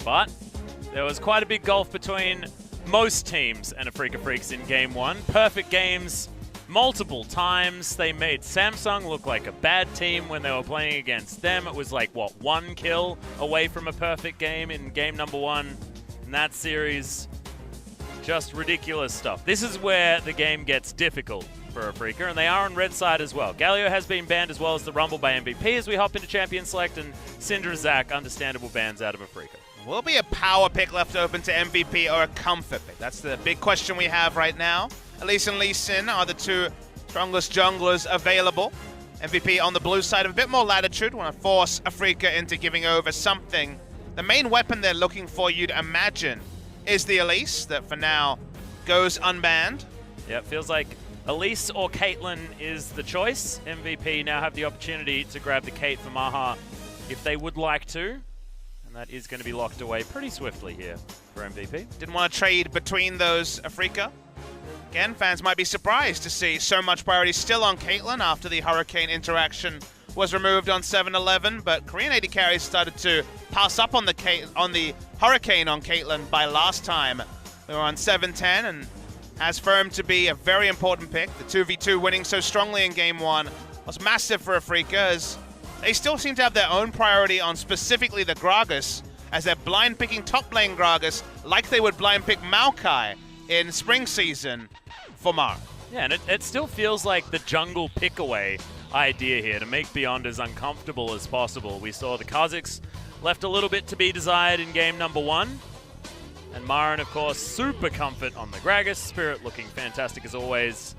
most part. There was quite a big gulf between most teams and Afreeca Freecs in Game 1. Perfect games multiple times. They made Samsung look like a bad team when they were playing against them. It was like, what, 1 kill away from a perfect game in game number 1 in that series. Just ridiculous stuff. This is where the game gets difficult for Afreeca, and they are on red side as well. Galio has been banned as well as the Rumble by MVP as we hop into Champion Select, and Syndra Zach, understandable bans out of Afreeca. Will be a power pick left open to MVP or a comfort pick? That's the big question we have right now. Elise and Lee Sin are the 2 strongest junglers available. MVP on the blue side of a bit more latitude. Want to force Afreeca into giving over something. The main weapon they're looking for, you'd imagine, is the Elise that for now goes unbanned. Yeah, it feels like Elise or Caitlyn is the choice. MVP now have the opportunity to grab the Kate for Maha if they would like to. And that is going to be locked away pretty swiftly here for MVP. Didn't want to trade between those Afreeca. Again, fans might be surprised to see so much priority still on Caitlyn after the Hurricane interaction was removed on 7-11, but Korean AD carry started to pass up on the Hurricane on Caitlyn by last time. We were on 7-10 and has firmed to be a very important pick. The 2v2 winning so strongly in Game 1 was massive for Afreeca, as they still seem to have their own priority on specifically the Gragas, as they're blind picking top lane Gragas like they would blind pick Maokai in spring season for Mar. Yeah, and it still feels like the jungle pick away idea here to make Beyond as uncomfortable as possible. We saw the Kazakhs left a little bit to be desired in game number 1. And Marin, of course, super comfort on the Gragas. Spirit looking fantastic as always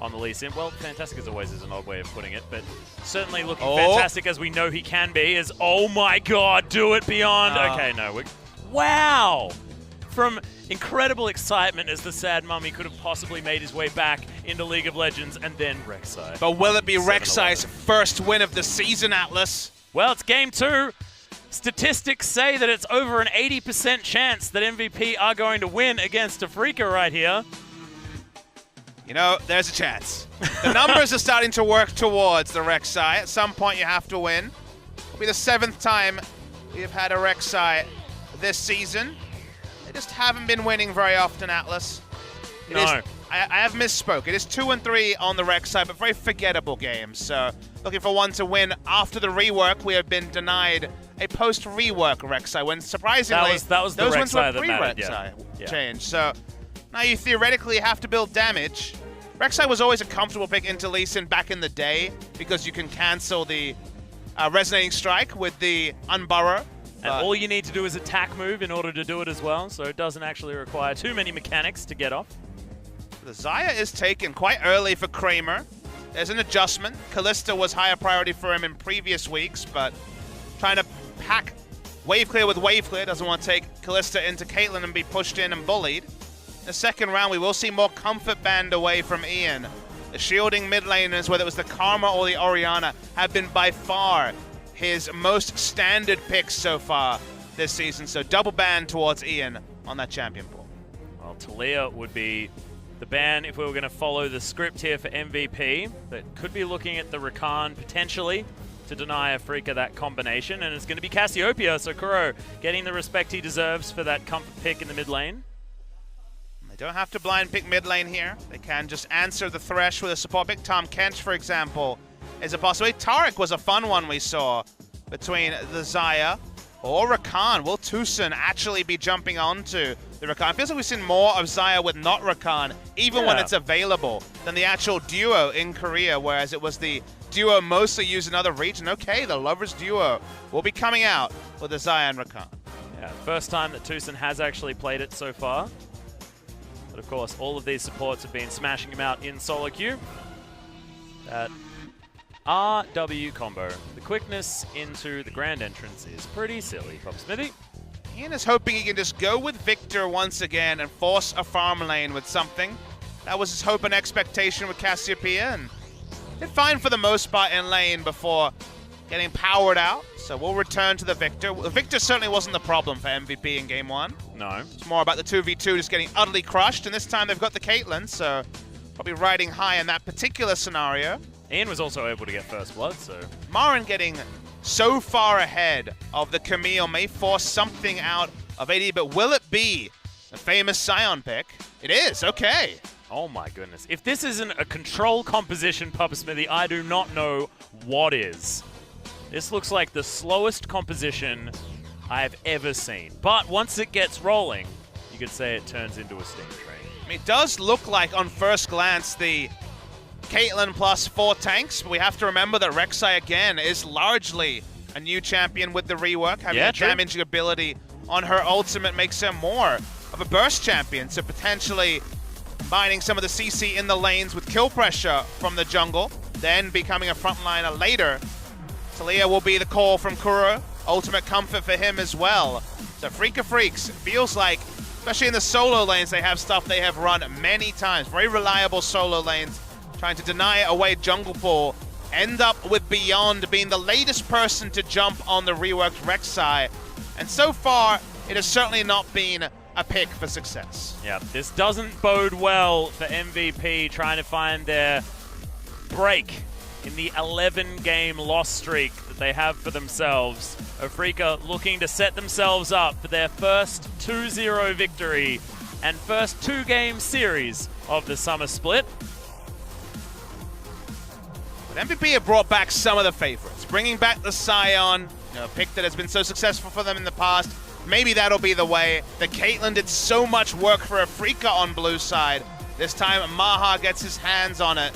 on the Lee Sin. Well, fantastic as always is an odd way of putting it, but certainly looking fantastic as we know he can be. Is, oh my god, do it Beyond. Okay, no. Wow! From incredible excitement as the sad mummy could have possibly made his way back into League of Legends, and then Rek'Sai. But will it be Rek'Sai's first win of the season, Atlas? Well, it's game 2. Statistics say that it's over an 80% chance that MVP are going to win against Afreeca right here. You know, there's a chance. The numbers are starting to work towards the Rek'Sai. At some point, you have to win. It'll be the 7th time we've had a Rek'Sai this season. They just haven't been winning very often, Atlas. I have misspoke. It is 2-3 on the Rek'Sai, but very forgettable games. So looking for one to win after the rework. We have been denied a post-rework Rek'Sai, when surprisingly that was the those ones Rek'Sai were pre-Rek'Sai change. So now you theoretically have to build damage. Rek'Sai was always a comfortable pick into Lee Sin back in the day because you can cancel the Resonating Strike with the Unburrow. And all you need to do is attack move in order to do it as well, so it doesn't actually require too many mechanics to get off. The Xayah is taken quite early for Kramer. There's an adjustment. Kalista was higher priority for him in previous weeks, but trying to pack wave clear with wave clear, doesn't want to take Kalista into Caitlyn and be pushed in and bullied. In the second round, we will see more comfort band away from Ian. The shielding mid laners, whether it was the Karma or the Orianna, have been by far his most standard picks so far this season. So double ban towards Ian on that champion pool. Well, Talia would be the ban if we were going to follow the script here for MVP, but could be looking at the Rakan potentially to deny Afreeca that combination, and it's going to be Cassiopeia, so Kuro getting the respect he deserves for that comfort pick in the mid lane. They don't have to blind pick mid lane here. They can just answer the Thresh with a support pick. Tom Kench, for example, is a possibility. Taric was a fun one we saw between the Xayah or Rakan. Will Tucson actually be jumping onto the Rakan? It feels like we've seen more of Xayah with not Rakan, even when it's available, than the actual duo in Korea, whereas it was the duo mostly used in other regions. Okay, the Lovers duo will be coming out with the Xayah and Rakan. Yeah, first time that Tucson has actually played it so far. But of course, all of these supports have been smashing him out in solo queue. That RW combo. The quickness into the grand entrance is pretty silly, Pop Smithy. Ian is hoping he can just go with Victor once again and force a farm lane with something. That was his hope and expectation with Cassiopeia, and did fine for the most part in lane before getting powered out. So we'll return to the Victor. The Victor certainly wasn't the problem for MVP in game 1. No. It's more about the 2v2 just getting utterly crushed, and this time they've got the Caitlyn, so probably riding high in that particular scenario. Ian was also able to get first blood, so... Marin getting so far ahead of the Camille may force something out of AD, but will it be the famous Scion pick? It is, okay. Oh my goodness. If this isn't a control composition, Papa Smithy, I do not know what is. This looks like the slowest composition I've ever seen. But once it gets rolling, you could say it turns into a steam train. I mean, it does look like, on first glance, the Caitlyn plus 4 tanks, but we have to remember that Rek'Sai, again, is largely a new champion with the rework. Having a damaging ability on her ultimate makes her more of a burst champion, so potentially combining some of the CC in the lanes with kill pressure from the jungle, then becoming a frontliner later. Talia will be the call from Kuro. Ultimate comfort for him as well. So Freecs, feels like, especially in the solo lanes, they have stuff they have run many times. Very reliable solo lanes, trying to deny away jungle pull. End up with Beyond being the latest person to jump on the reworked Rek'Sai. And so far, it has certainly not been a pick for success. Yeah, this doesn't bode well for MVP trying to find their break in the 11-game loss streak that they have for themselves. Afreeca looking to set themselves up for their first 2-0 victory and first 2-game series of the summer split. But MVP have brought back some of the favorites, bringing back the Scion, a pick that has been so successful for them in the past. Maybe that'll be the way. The Caitlyn did so much work for Afreeca on blue side. This time, Maha gets his hands on it.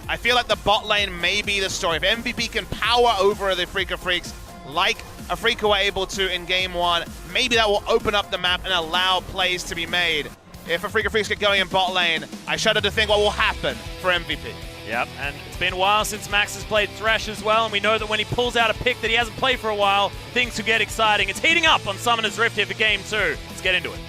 I feel like the bot lane may be the story. If MVP can power over the Freecs like Afreeca were able to in game 1, maybe that will open up the map and allow plays to be made. If Freecs get going in bot lane, I shudder to think what will happen for MVP. Yep, and it's been a while since Max has played Thresh as well, and we know that when he pulls out a pick that he hasn't played for a while, things could get exciting. It's heating up on Summoner's Rift here for game 2. Let's get into it.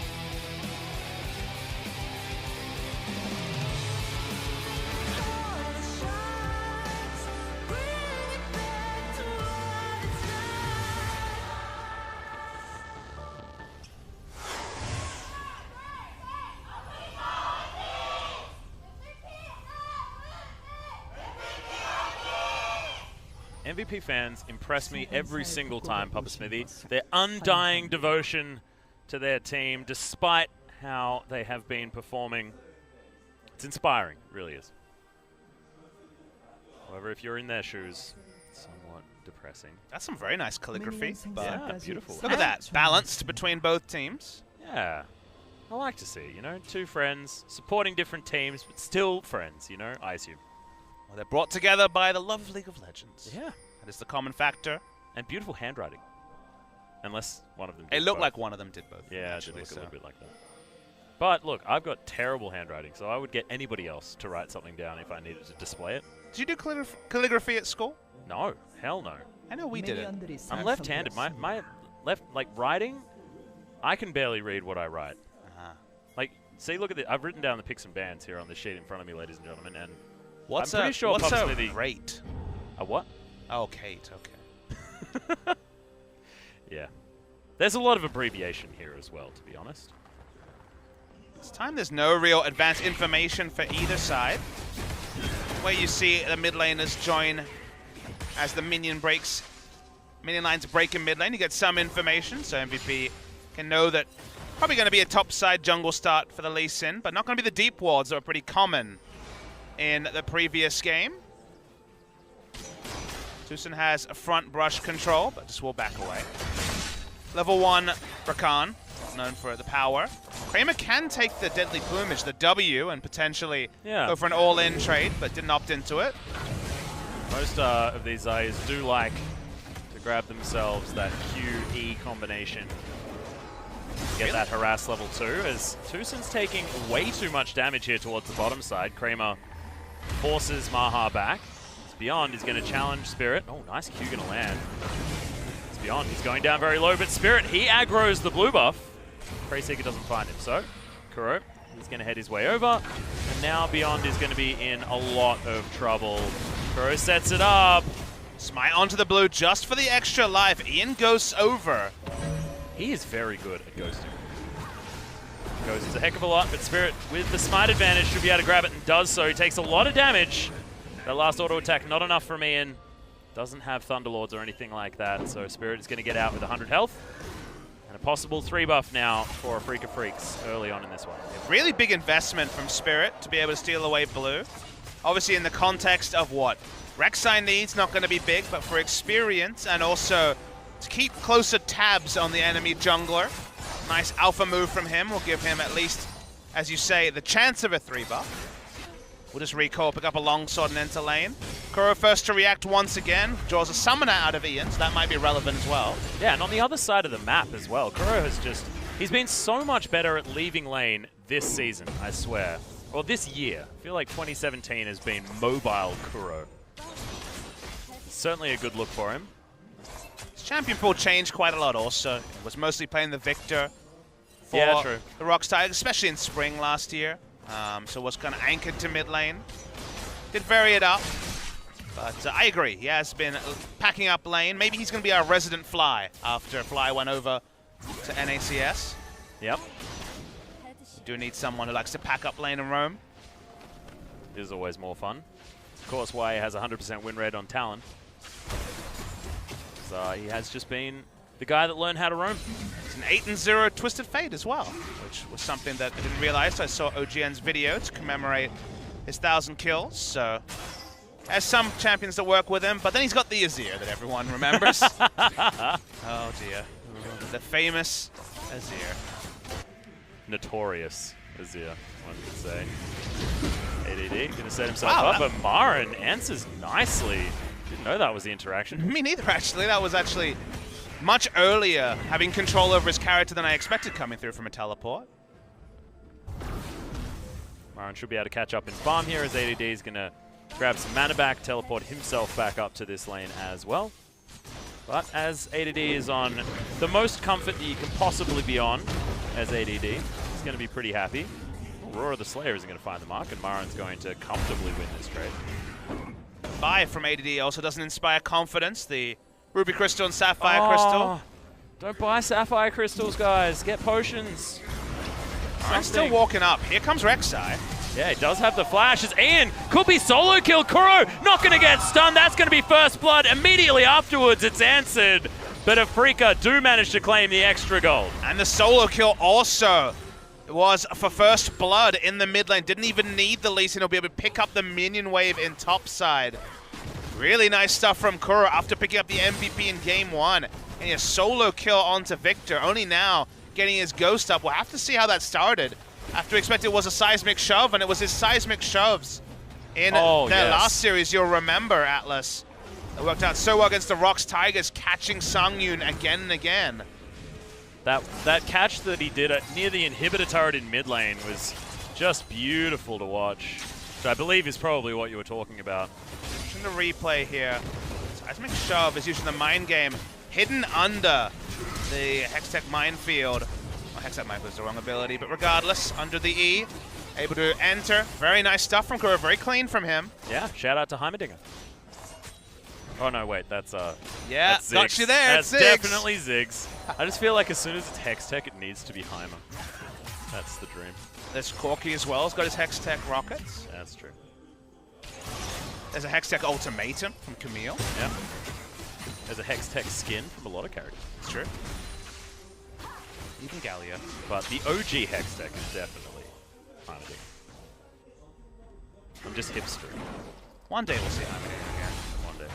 MVP fans impress me every single time, Papa Smithy. Their undying devotion to their team, despite how they have been performing. It's inspiring, it really is. However, if you're in their shoes, it's somewhat depressing. That's some very nice calligraphy. But yeah, beautiful. Look at that, balanced between both teams. Yeah, I like to see, you know, two friends supporting different teams, but still friends, you know, I assume. Well, they're brought together by the love of League of Legends. Yeah. That is the common factor. And beautiful handwriting. Unless one of them did It looked both. like one of them did both. Yeah, actually, it did look a little bit like that. But look, I've got terrible handwriting, so I would get anybody else to write something down if I needed to display it. Did you do calligraphy at school? No, hell no. I know we did it. I'm left-handed. My left, like, writing, I can barely read what I write. Like, see, look at this. I've written down the picks and bans here on the sheet in front of me, ladies and gentlemen, and I'm pretty sure what's Papa a Smithy... rate? A what? Oh, Kate, okay. Yeah. There's a lot of abbreviation here as well, to be honest. This time there's no real advanced information for either side. Where you see the mid laners join as the minion lines break in mid lane, you get some information, so MVP can know that probably going to be a top side jungle start for the Lee Sin, but not going to be the deep wards that were pretty common in the previous game. Tucson has a front brush control, but just will back away. Level 1 Rakan, known for the power. Kramer can take the Deadly Plumage, the W, and potentially go for an all-in trade, but didn't opt into it. Most of these guys do like to grab themselves that QE combination. Get that harass level 2, as Tucson's taking way too much damage here towards the bottom side. Kramer forces Maha back. Beyond is going to challenge Spirit. Oh, nice Q going to land. It's Beyond. He's going down very low, but Spirit, he aggroes the blue buff. Freecs doesn't find him, so Kuro, he's going to head his way over. And now Beyond is going to be in a lot of trouble. Kuro sets it up. Smite onto the blue just for the extra life. Ian ghosts over. He is very good at ghosting. Ghosts a heck of a lot, but Spirit, with the smite advantage, should be able to grab it and does so. He takes a lot of damage. That last auto attack, not enough from Ian. Doesn't have Thunderlords or anything like that, so Spirit is going to get out with 100 health. And a possible 3 buff now for Afreeca Freecs early on in this one. Really big investment from Spirit to be able to steal away blue. Obviously in the context of what Rek'Sai needs, not going to be big, but for experience and also to keep closer tabs on the enemy jungler. Nice alpha move from him will give him at least, as you say, the chance of a 3 buff. We'll just recall, pick up a longsword and enter lane. Kuro first to react once again, draws a summoner out of Ian, so that might be relevant as well. Yeah, and on the other side of the map as well, Kuro has just, he's been so much better at leaving lane this season, I swear. Or this year. I feel like 2017 has been mobile Kuro. Certainly a good look for him. His champion pool changed quite a lot also. It was mostly playing the Victor for the Rocks Tigers, especially in spring last year. So was kind of anchored to mid lane. Did vary it up, but I agree. He has been packing up lane. Maybe he's going to be our resident Fly after Fly went over to NACS. Yep. We do need someone who likes to pack up lane and roam. It is always more fun. Of course, why he has 100% win rate on Talon. So he has just been the guy that learned how to roam. It's an 8-0 Twisted Fate as well, which was something that I didn't realize. I saw OGN's video to commemorate his 1,000 kills, so has some champions that work with him, but then he's got the Azir that everyone remembers. Oh dear. The famous Azir. Notorious Azir, one could say. ADD gonna set himself up, but Marin answers nicely. Didn't know that was the interaction. Me neither, actually. That was actually much earlier, having control over his character than I expected coming through from a teleport. Marin should be able to catch up in farm here as ADD is going to grab some mana back, teleport himself back up to this lane as well. But as ADD is on the most comfort that you can possibly be on as ADD, he's going to be pretty happy. Roar of the Slayer isn't going to find the mark, and Marin's going to comfortably win this trade. Buy from ADD also doesn't inspire confidence. The Ruby Crystal and Sapphire Crystal. Don't buy Sapphire Crystals, guys. Get potions. I'm still walking up. Here comes Rek'Sai. Yeah, he does have the flash. As Ian could be solo kill. Kuro not going to get stunned. That's going to be first blood. Immediately afterwards, it's answered. But Afreeca do manage to claim the extra gold. And the solo kill also was for first blood in the mid lane. Didn't even need the Lee Sin. He'll be able to pick up the minion wave in top side. Really nice stuff from Kuro after picking up the MVP in game 1. And a solo kill onto Victor. Only now getting his ghost up. We'll have to see how that started. After expected it was a seismic shove, and it was his seismic shoves in their last series. You'll remember, Atlas. It worked out so well against the Rocks Tigers, catching Songyun again and again. That catch that he did near the inhibitor turret in mid lane was just beautiful to watch. Which I believe is probably what you were talking about. In the replay here, seismic shove is using the mind game hidden under the Hextech minefield. Well, Hextech minefield is the wrong ability, but regardless, under the E, able to enter. Very nice stuff from Kuro, very clean from him. Yeah, shout out to Heimerdinger. Oh no, wait, that's yeah, that's got you there. That's definitely Ziggs. I just feel like as soon as it's Hextech, it needs to be Heimer. That's the dream. There's Corki as well. He's got his Hextech rockets. That's true. There's a Hextech ultimatum from Camille. Yeah. There's a Hextech skin from a lot of characters. It's true. Even Gallia. But the OG Hextech is definitely Heimerdinger. I'm just hipster. One day we'll see Heimerdinger again. One day.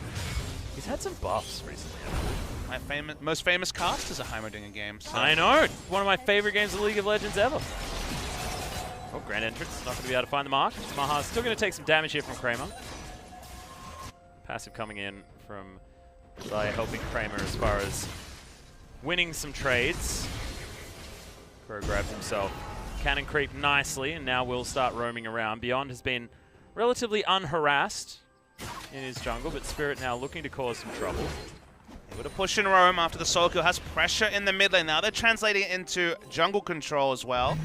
He's had some buffs recently. My most famous cast is a Heimerdinger game. So. I know. One of my favorite games of League of Legends ever. Oh, Grand Entrance. Not going to be able to find the mark. Maha's still going to take some damage here from Kramer. Passive coming in from by helping Kramer as far as winning some trades. Crow grabs himself cannon creep nicely, and now will start roaming around. Beyond has been relatively unharassed in his jungle, but Spirit now looking to cause some trouble. Able to push and roam after the solo kill. Has pressure in the mid lane. Now they're translating it into jungle control as well.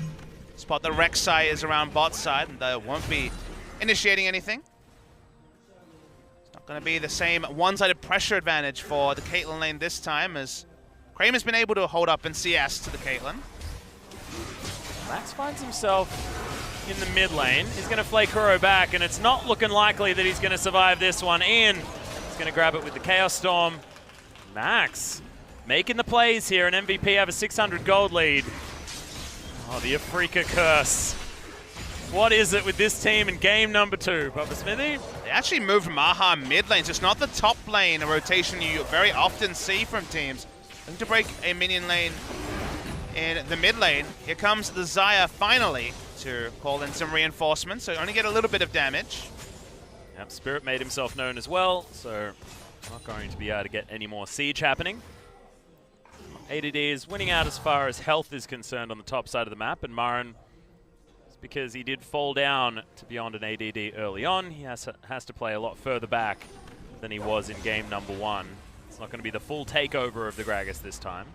Spot the Rek'Sai is around bot side, and they won't be initiating anything. It's not going to be the same one-sided pressure advantage for the Caitlyn lane this time, as Kramer's been able to hold up in CS to the Caitlyn. Max finds himself in the mid lane. He's going to flay Kuro back, and it's not looking likely that he's going to survive this one. Ian is going to grab it with the Chaos Storm. Max making the plays here, and MVP have a 600 gold lead. Oh, the Afreeca curse. What is it with this team in game number 2, Papa Smithy? They actually moved Maha mid lane, so it's not the top lane, a rotation you very often see from teams. Looking to break a minion lane in the mid lane. Here comes the Xayah finally to call in some reinforcements, so only get a little bit of damage. Yep, Spirit made himself known as well, so not going to be able to get any more siege happening. ADD is winning out as far as health is concerned on the top side of the map, and Marin, because he did fall down to beyond an ADD early on, he has to play a lot further back than he was in game number 1. It's not going to be the full takeover of the Gragas this time.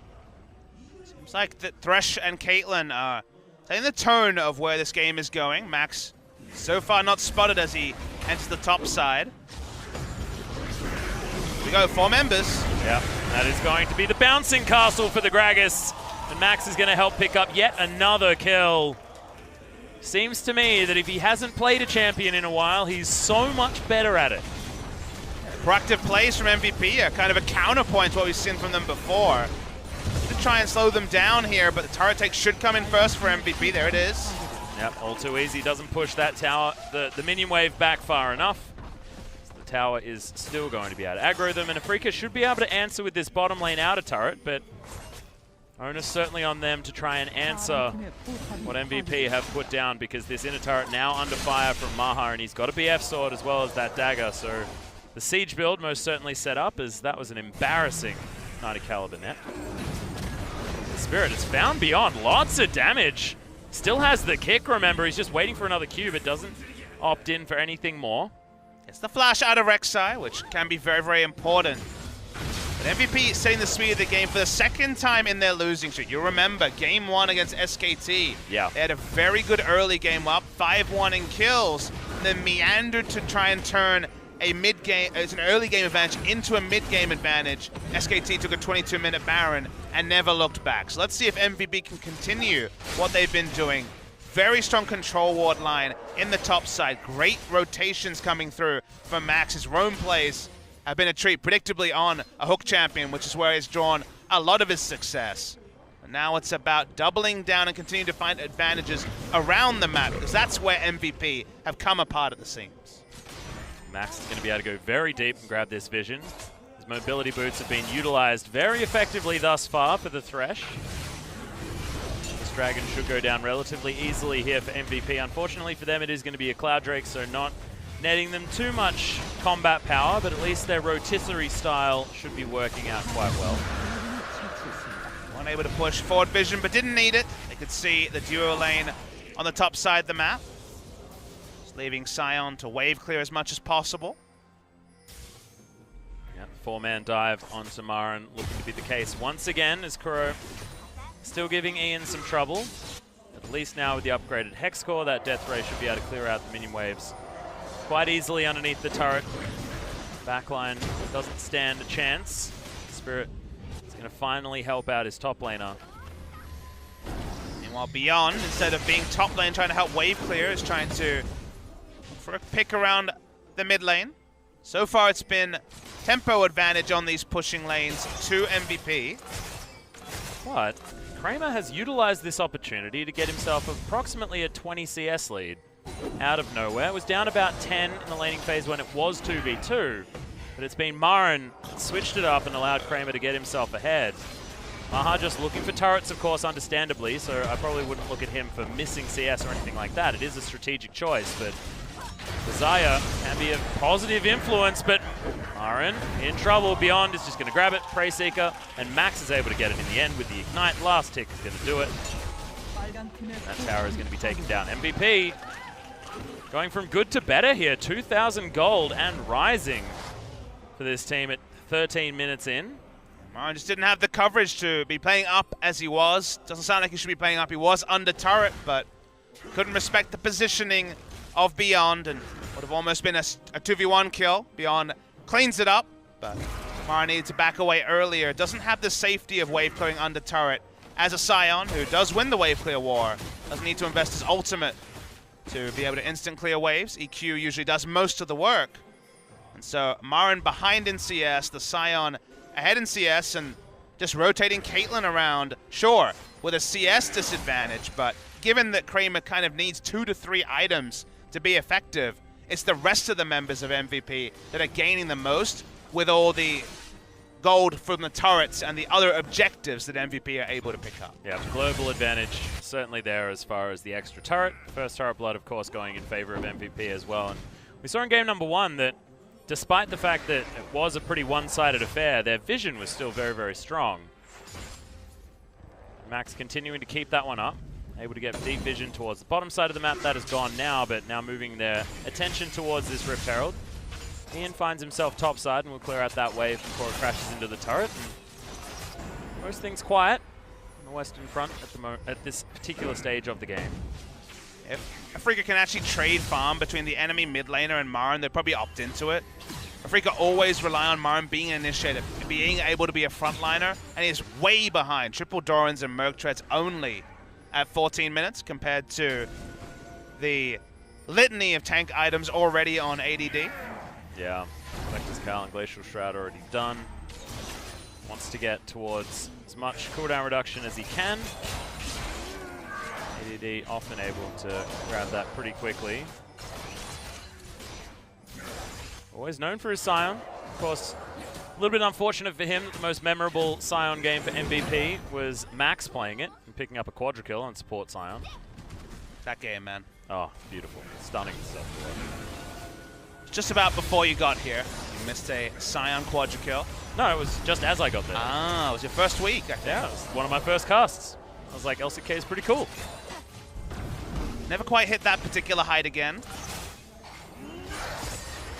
Seems like that Thresh and Caitlyn are setting the tone of where this game is going. Max so far not spotted as he enters the top side. We go 4 members. Yeah, that is going to be the bouncing castle for the Gragas, and Max is going to help pick up yet another kill. Seems to me that if he hasn't played a champion in a while, he's so much better at it. Proactive plays from MVP, kind of a counterpoint to what we've seen from them before. To try and slow them down here, but the turret take should come in first for MVP. There it is. Yep, all too easy. Doesn't push that tower, the minion wave back far enough. So the tower is still going to be able to aggro them, and Afreeca should be able to answer with this bottom lane outer turret, but onus certainly on them to try and answer what MVP have put down, because this inner turret now under fire from Maha, and he's got a BF sword as well as that dagger, so the siege build most certainly set up, as that was an embarrassing 90 caliber net. The Spirit has found Beyond, lots of damage. Still has the kick, remember, he's just waiting for another Q, but doesn't opt in for anything more. It's the flash out of Rek'Sai, which can be very, very important. But MVP setting the speed of the game for the second time in their losing streak. You remember, game 1 against SKT. Yeah. They had a very good early game up, 5-1 in kills, then meandered to try and turn a mid-game, it's an early game advantage into a mid-game advantage. SKT took a 22-minute Baron and never looked back. So let's see if MVP can continue what they've been doing. Very strong control ward line in the top side. Great rotations coming through from Max. His roam plays have been a treat, predictably on a hook champion, which is where he's drawn a lot of his success. And now it's about doubling down and continuing to find advantages around the map, because that's where MVP have come apart at the seams. Max is going to be able to go very deep and grab this vision. His mobility boots have been utilized very effectively thus far for the Thresh. This dragon should go down relatively easily here for MVP. Unfortunately for them, it is going to be a Cloud Drake, so not netting them too much combat power, but at least their rotisserie style should be working out quite well. Unable to push forward vision, but didn't need it. They could see the duo lane on the top side of the map. Leaving Sion to wave clear as much as possible. Yep, 4-man dive onto Marin looking to be the case once again, as Kuro still giving Ian some trouble. At least now with the upgraded Hex Core, that Death Ray should be able to clear out the minion waves quite easily underneath the turret. Backline doesn't stand a chance. Spirit is going to finally help out his top laner. Meanwhile, Beyond, instead of being top lane trying to help wave clear, is trying to for a pick around the mid lane. So far it's been tempo advantage on these pushing lanes to MVP. But Kramer has utilized this opportunity to get himself approximately a 20 CS lead out of nowhere. It was down about 10 in the laning phase when it was 2v2, but it's been Marin that switched it up and allowed Kramer to get himself ahead. Maha just looking for turrets, of course, understandably, so I probably wouldn't look at him for missing CS or anything like that. It is a strategic choice, but Xayah can be a positive influence, but Marin in trouble. Beyond is just going to grab it, Prey Seeker, and Max is able to get it in the end with the Ignite. Last tick is going to do it. That tower is going to be taken down. MVP going from good to better here. 2,000 gold and rising for this team at 13 minutes in. Marin just didn't have the coverage to be playing up as he was. Doesn't sound like he should be playing up. He was under turret, but couldn't respect the positioning of Beyond, and would have almost been a 2v1 kill. Beyond cleans it up, but Marin needed to back away earlier. Doesn't have the safety of wave clearing under turret as a Sion, who does win the wave clear war. Doesn't need to invest his ultimate to be able to instant clear waves. EQ usually does most of the work. And so Marin behind in CS, the Sion ahead in CS, and just rotating Caitlyn around, sure, with a CS disadvantage, but given that Kramer kind of needs 2 to 3 items to be effective, it's the rest of the members of MVP that are gaining the most with all the gold from the turrets and the other objectives that MVP are able to pick up. Yeah, global advantage certainly there as far as the extra turret. First turret blood, of course, going in favor of MVP as well. And we saw in game number 1 that despite the fact that it was a pretty one-sided affair, their vision was still very, very strong. Max continuing to keep that one up. Able to get deep vision towards the bottom side of the map. That is gone now, but now moving their attention towards this Rift Herald. Ian finds himself topside and will clear out that wave before it crashes into the turret. And most things quiet on the western front at this particular stage of the game. If Afreeca can actually trade farm between the enemy mid laner and Marin, they'd probably opt into it. Afreeca always rely on Marin being an initiator, being able to be a frontliner, and he's way behind. Triple Dorans and Merc Treads only at 14 minutes compared to the litany of tank items already on ADD. Yeah, Vector's Cal and Glacial Shroud already done. Wants to get towards as much cooldown reduction as he can. ADD often able to grab that pretty quickly. Always known for his Scion. Of course, a little bit unfortunate for him that the most memorable Scion game for MVP was Max playing it and picking up a quadra kill on support Scion. That game, man. Oh, beautiful. Stunning stuff. Just about before you got here, you missed a Scion quadra kill. No, it was just as I got there. Ah, it was your first week, I think. Yeah, it was one of my first casts. I was like, LCK is pretty cool. Never quite hit that particular height again.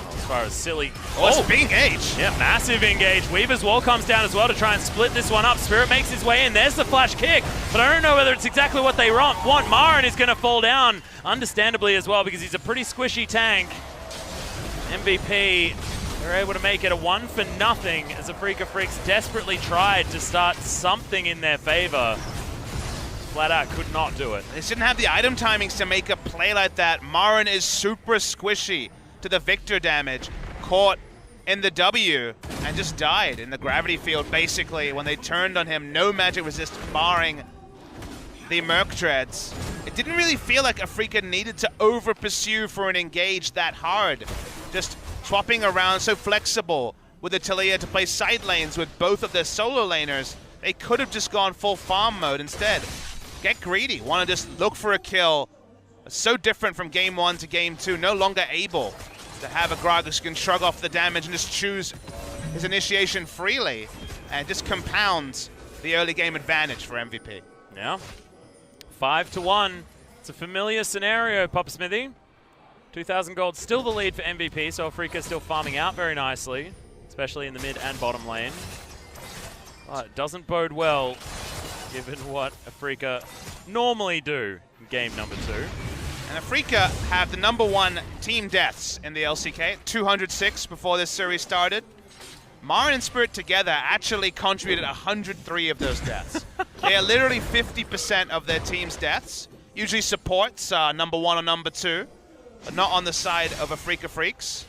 As far as silly. Oh, it's a big engage. Yeah, massive engage. Weaver's wall comes down as well to try and split this one up. Spirit makes his way in. There's the flash kick, but I don't know whether it's exactly what they want. Marin is going to fall down, understandably as well, because he's a pretty squishy tank. MVP, they're able to make it a 1-for-0 as Afreeca Freecs desperately tried to start something in their favor. Flat out could not do it. They didn't have the item timings to make a play like that. Marin is super squishy to the Victor damage, caught in the W, and just died in the gravity field, basically, when they turned on him. No magic resist barring the Merc Treads. It didn't really feel like Afreeca needed to over-pursue for an engage that hard. Just swapping around, so flexible with the Talia to play side lanes with both of their solo laners. They could have just gone full farm mode instead. Get greedy, want to just look for a kill. So different from game 1 to game 2, no longer able to have a Gragas who can shrug off the damage and just choose his initiation freely and just compounds the early game advantage for MVP. Yeah. 5-1. It's a familiar scenario, Papa Smithy. 2,000 gold, still the lead for MVP, so Afreeca still farming out very nicely, especially in the mid and bottom lane. But it doesn't bode well, given what Afreeca normally do in game number 2. And Afreeca have the #1 team deaths in the LCK, 206 before this series started. Marin and Spirit together actually contributed 103 of those deaths. They are literally 50% of their team's deaths. Usually supports #1 or #2, but not on the side of Afreeca Freecs.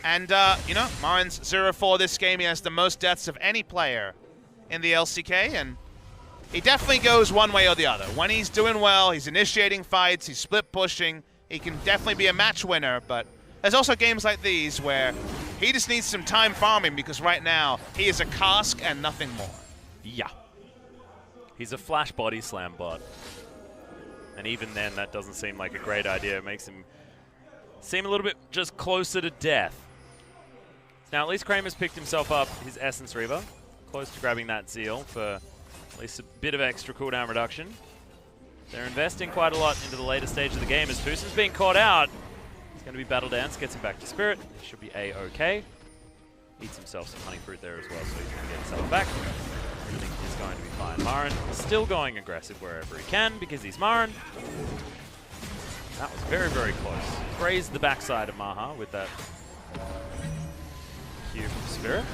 And, you know, Marin's 0-4 this game. He has the most deaths of any player in the LCK, and he definitely goes one way or the other. When he's doing well, he's initiating fights, he's split pushing, he can definitely be a match winner, but there's also games like these where he just needs some time farming because right now he is a cask and nothing more. Yeah. He's a flash body slam bot. And even then, that doesn't seem like a great idea. It makes him seem a little bit just closer to death. Now, at least Kramer's picked himself up his Essence Reaver. Close to grabbing that Zeal for at least a bit of extra cooldown reduction. They're investing quite a lot into the later stage of the game as Pusin's being caught out. It's going to be Battle Dance, gets him back to Spirit. He should be A-okay. Eats himself some honey fruit there as well, so he's going to get himself back. Everything is going to be fine. Marin still going aggressive wherever he can because he's Marin. That was very, very close. Grazed the backside of Maha with that cue from Spirit.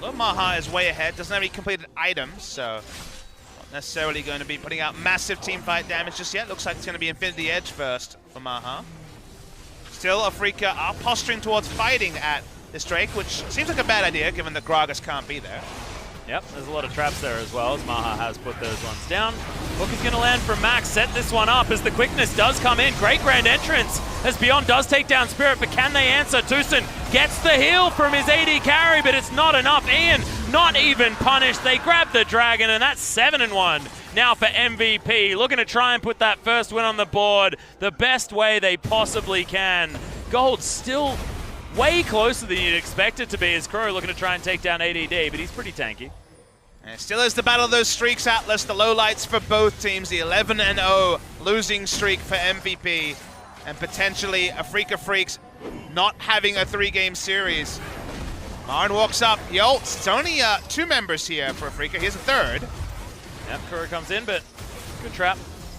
Although Maha is way ahead, doesn't have any completed items, so not necessarily going to be putting out massive teamfight damage just yet. Looks like it's going to be Infinity Edge first for Maha. Still, Afreeca are posturing towards fighting at this Drake, which seems like a bad idea given that Gragas can't be there. Yep, there's a lot of traps there as well, as Maha has put those ones down. Hook is going to land from Max, set this one up as the quickness does come in. Great grand entrance as Beyond does take down Spirit, but can they answer? Tucson gets the heal from his AD carry, but it's not enough. Ian, not even punished. They grab the Dragon, and that's 7-1 now for MVP. Looking to try and put that first win on the board the best way they possibly can. Gold still way closer than you'd expect it to be as Crow looking to try and take down ADD, but he's pretty tanky. And it still is the battle of those streaks, Atlas. The lowlights for both teams. The 11-0 losing streak for MVP. And potentially Afreeca Freecs not having a 3-game series. Marin walks up. He ults. It's only 2 members here for Afreeca. Here's a third. Yep, Kuro comes in, but good trap.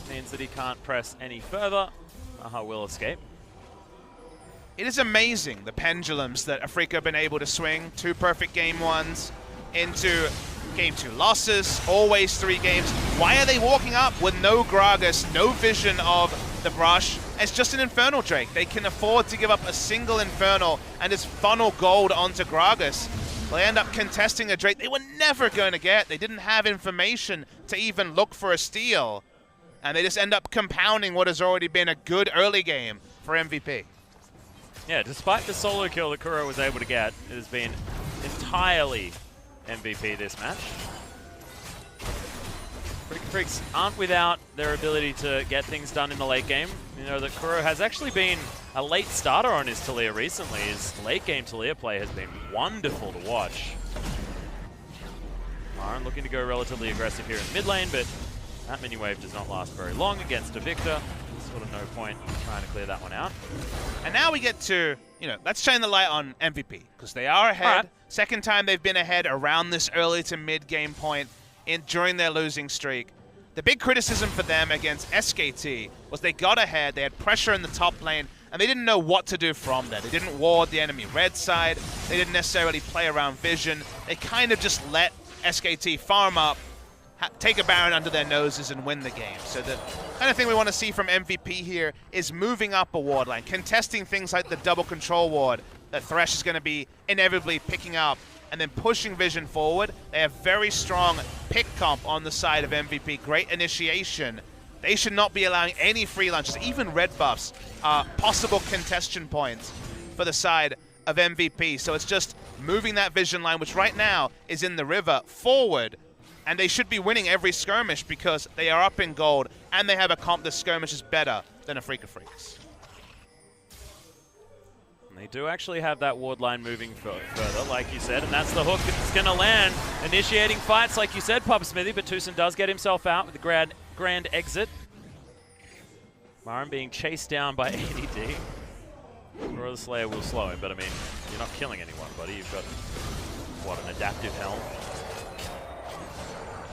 Means that he can't press any further. Maha will escape. It is amazing, the pendulums that Afreeca have been able to swing. 2 perfect game 1s into game 2 losses, always 3 games. Why are they walking up with no Gragas, no vision of the brush? It's just an Infernal Drake. They can afford to give up a single Infernal and just funnel gold onto Gragas. They end up contesting a Drake they were never going to get. They didn't have information to even look for a steal. And they just end up compounding what has already been a good early game for MVP. Yeah, despite the solo kill that Kuro was able to get, it has been entirely MVP this match. Freecs aren't without their ability to get things done in the late game. You know that Kuro has actually been a late starter on his Taliyah recently. His late game Taliyah play has been wonderful to watch. Marin looking to go relatively aggressive here in mid lane, but that mini wave does not last very long against a Victor. Sort of no point trying to clear that one out. And now we get to, let's shine the light on MVP, because they are ahead. Right. Second time they've been ahead around this early to mid game point during their losing streak. The big criticism for them against SKT was they got ahead, they had pressure in the top lane, and they didn't know what to do from there. They didn't ward the enemy red side, they didn't necessarily play around vision. They kind of just let SKT farm up, take a Baron under their noses and win the game. So the kind of thing we want to see from MVP here is moving up a ward line, contesting things like the double control ward that Thresh is going to be inevitably picking up, and then pushing vision forward. They have very strong pick comp on the side of MVP, great initiation. They should not be allowing any free lunches, even red buffs, possible contestation points for the side of MVP. So it's just moving that vision line, which right now is in the river, forward. And they should be winning every skirmish because they are up in gold and they have a comp that skirmishes better than Afreeca Freecs. They do actually have that ward line moving further, like you said, and that's the hook that's going to land. Initiating fights, like you said, Pub Smithy, but Tucson does get himself out with the grand exit. Marin being chased down by ADD. Or the Slayer will slow him, but I mean, you're not killing anyone, buddy. You've got, what, an adaptive helm?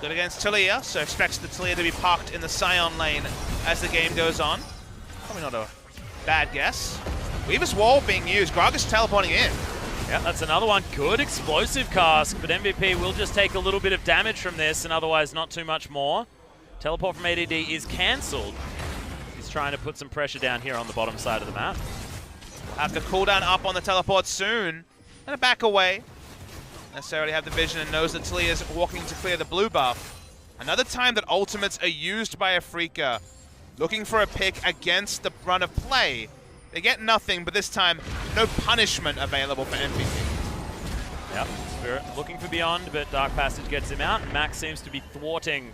Good against Taliyah, so expects the Taliyah to be parked in the Scion lane as the game goes on. Probably not a bad guess. Weaver's wall being used. Gragas teleporting in. Yeah, that's another one. Good explosive cask, but MVP will just take a little bit of damage from this and otherwise not too much more. Teleport from ADD is cancelled. He's trying to put some pressure down here on the bottom side of the map. Have the cooldown up on the teleport soon. And a back away. Necessarily have the vision and knows that Taliyah's walking to clear the blue buff. Another time that ultimates are used by Afreeca. Looking for a pick against the run of play. They get nothing, but this time, no punishment available for MVP. Yep, Spirit looking for Beyond, but Dark Passage gets him out. Max seems to be thwarting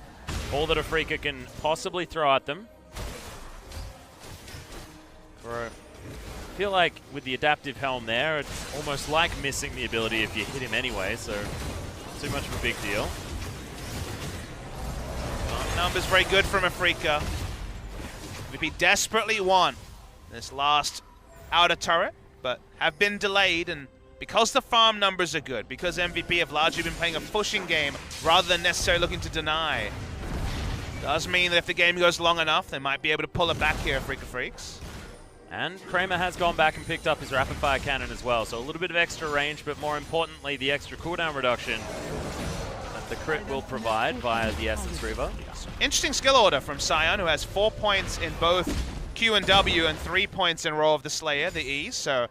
all that Afreeca can possibly throw at them. I feel like with the adaptive helm there, it's almost like missing the ability if you hit him anyway, so not too much of a big deal. Numbers very good from Afreeca. MVP desperately won this last outer turret, but have been delayed, and because the farm numbers are good, because MVP have largely been playing a pushing game rather than necessarily looking to deny, does mean that if the game goes long enough, they might be able to pull it back here, Afreeca Freecs. And Kramer has gone back and picked up his rapid fire cannon as well, so a little bit of extra range, but more importantly, the extra cooldown reduction that the crit will provide via the Essence Reaver. Interesting skill order from Scion, who has 4 points in both Q and W and 3 points in Roar of the Slayer, the E. So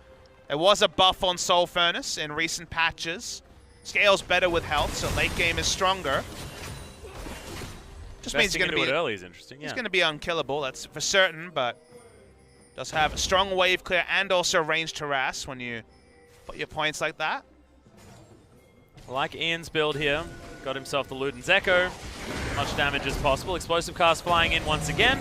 there was a buff on Soul Furnace in recent patches. scales better with health, so late game is stronger. Just means he's going to be early is interesting. He's going to be unkillable, that's for certain, but does have strong wave clear and also ranged harass when you put your points like that. I like Ian's build here. Got himself the Luden's Echo. Much damage as possible. Explosive cast flying in once again.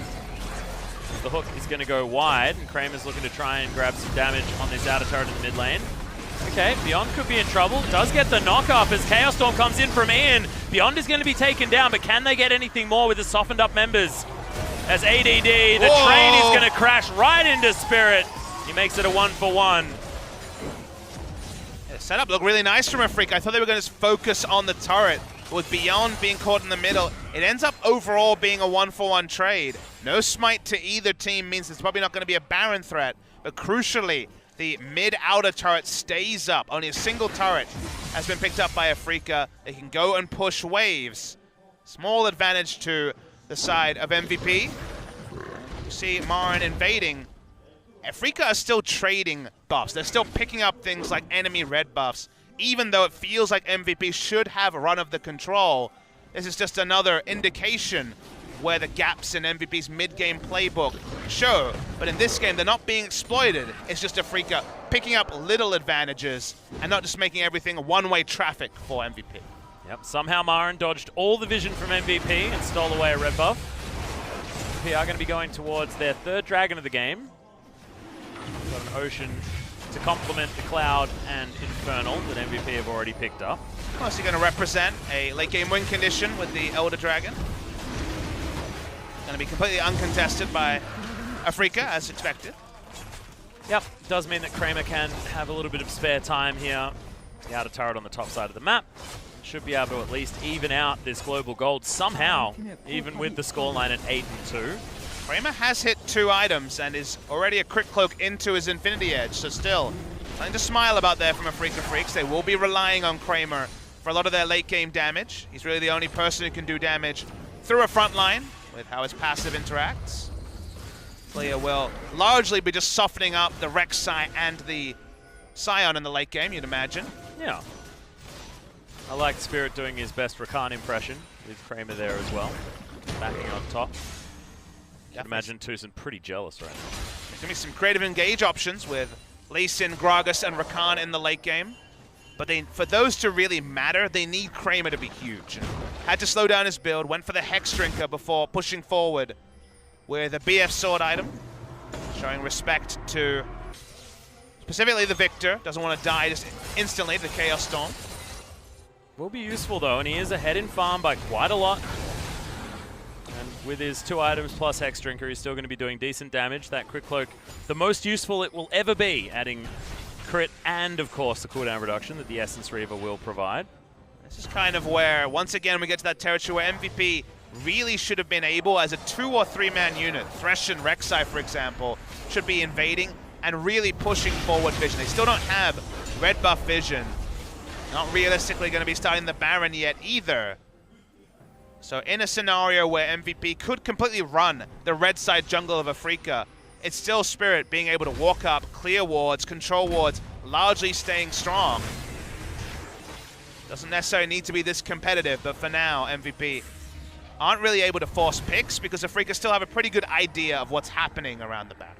The hook is going to go wide, and Kramer's looking to try and grab some damage on this outer turret in the mid lane. Okay, Beyond could be in trouble. Does get the knock-off as Chaos Storm comes in from Ian. Beyond is going to be taken down, but can they get anything more with the softened up members? As ADD, the train is going to crash right into Spirit. He makes it a 1-for-1. The setup looked really nice from Afreeca. I thought they were going to focus on the turret. With Beyond being caught in the middle, it ends up overall being a 1-for-1 trade. No smite to either team means it's probably not going to be a Baron threat, but crucially, the mid-outer turret stays up. Only a single turret has been picked up by Afreeca. They can go and push waves. Small advantage to the side of MVP. You see Marin invading. Afreeca are still trading buffs. They're still picking up things like enemy red buffs. Even though it feels like MVP should have a run of the control, this is just another indication where the gaps in MVP's mid-game playbook show. But in this game, they're not being exploited. It's just Afreeca picking up little advantages and not just making everything one-way traffic for MVP. Yep, somehow Marin dodged all the vision from MVP and stole away a red buff. MVP are going to be going towards their third dragon of the game. Got an Ocean to complement the Cloud and Infernal that MVP have already picked up. Mostly going to represent a late game win condition with the Elder Dragon. Going to be completely uncontested by Afreeca, as expected. Yep, does mean that Kramer can have a little bit of spare time here. The outer turret on the top side of the map should be able to at least even out this global gold somehow, even with the scoreline at 8-2. Kramer has hit 2 items and is already a crit cloak into his Infinity Edge, so still something to smile about there from Afreeca Freecs. They will be relying on Kramer for a lot of their late game damage. He's really the only person who can do damage through a front line with how his passive interacts. Player will largely be just softening up the Rek'Sai and the Scion in the late game, you'd imagine. Yeah. I like Spirit doing his best Rakan impression with Kramer there as well, backing on top. I'd imagine Tucson pretty jealous right now. There's going to be some creative engage options with Lee Sin, Gragas, and Rakan in the late game. But for those to really matter, they need Kramer to be huge. And had to slow down his build, went for the Hex Drinker before pushing forward with a BF Sword item, showing respect to specifically the Victor. Doesn't want to die just instantly to the Chaos Storm. Will be useful though, and he is ahead in farm by quite a lot. And with his 2 items plus Hex Drinker, he's still going to be doing decent damage. That Crit Cloak, the most useful it will ever be, adding crit and, of course, the cooldown reduction that the Essence Reaver will provide. This is kind of where, once again, we get to that territory where MVP really should have been able, as a 2 or 3 man unit, Thresh and Rek'Sai, for example, should be invading and really pushing forward vision. They still don't have red buff vision. Not realistically going to be starting the Baron yet either. So in a scenario where MVP could completely run the red side jungle of Afreeca, it's still Spirit being able to walk up, clear wards, control wards, largely staying strong. Doesn't necessarily need to be this competitive, but for now, MVP aren't really able to force picks because Afreeca still have a pretty good idea of what's happening around the map.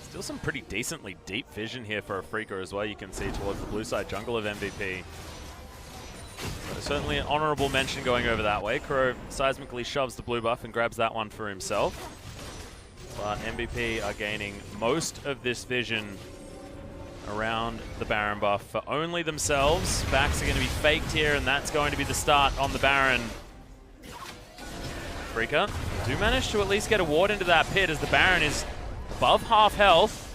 Still some pretty decently deep vision here for Afreeca as well, you can see towards the blue side jungle of MVP. So certainly an honorable mention going over that way. Kuro seismically shoves the blue buff and grabs that one for himself. But MVP are gaining most of this vision around the Baron buff for only themselves. Backs are going to be faked here, and that's going to be the start on the Baron. Afreeca do manage to at least get a ward into that pit as the Baron is above half health.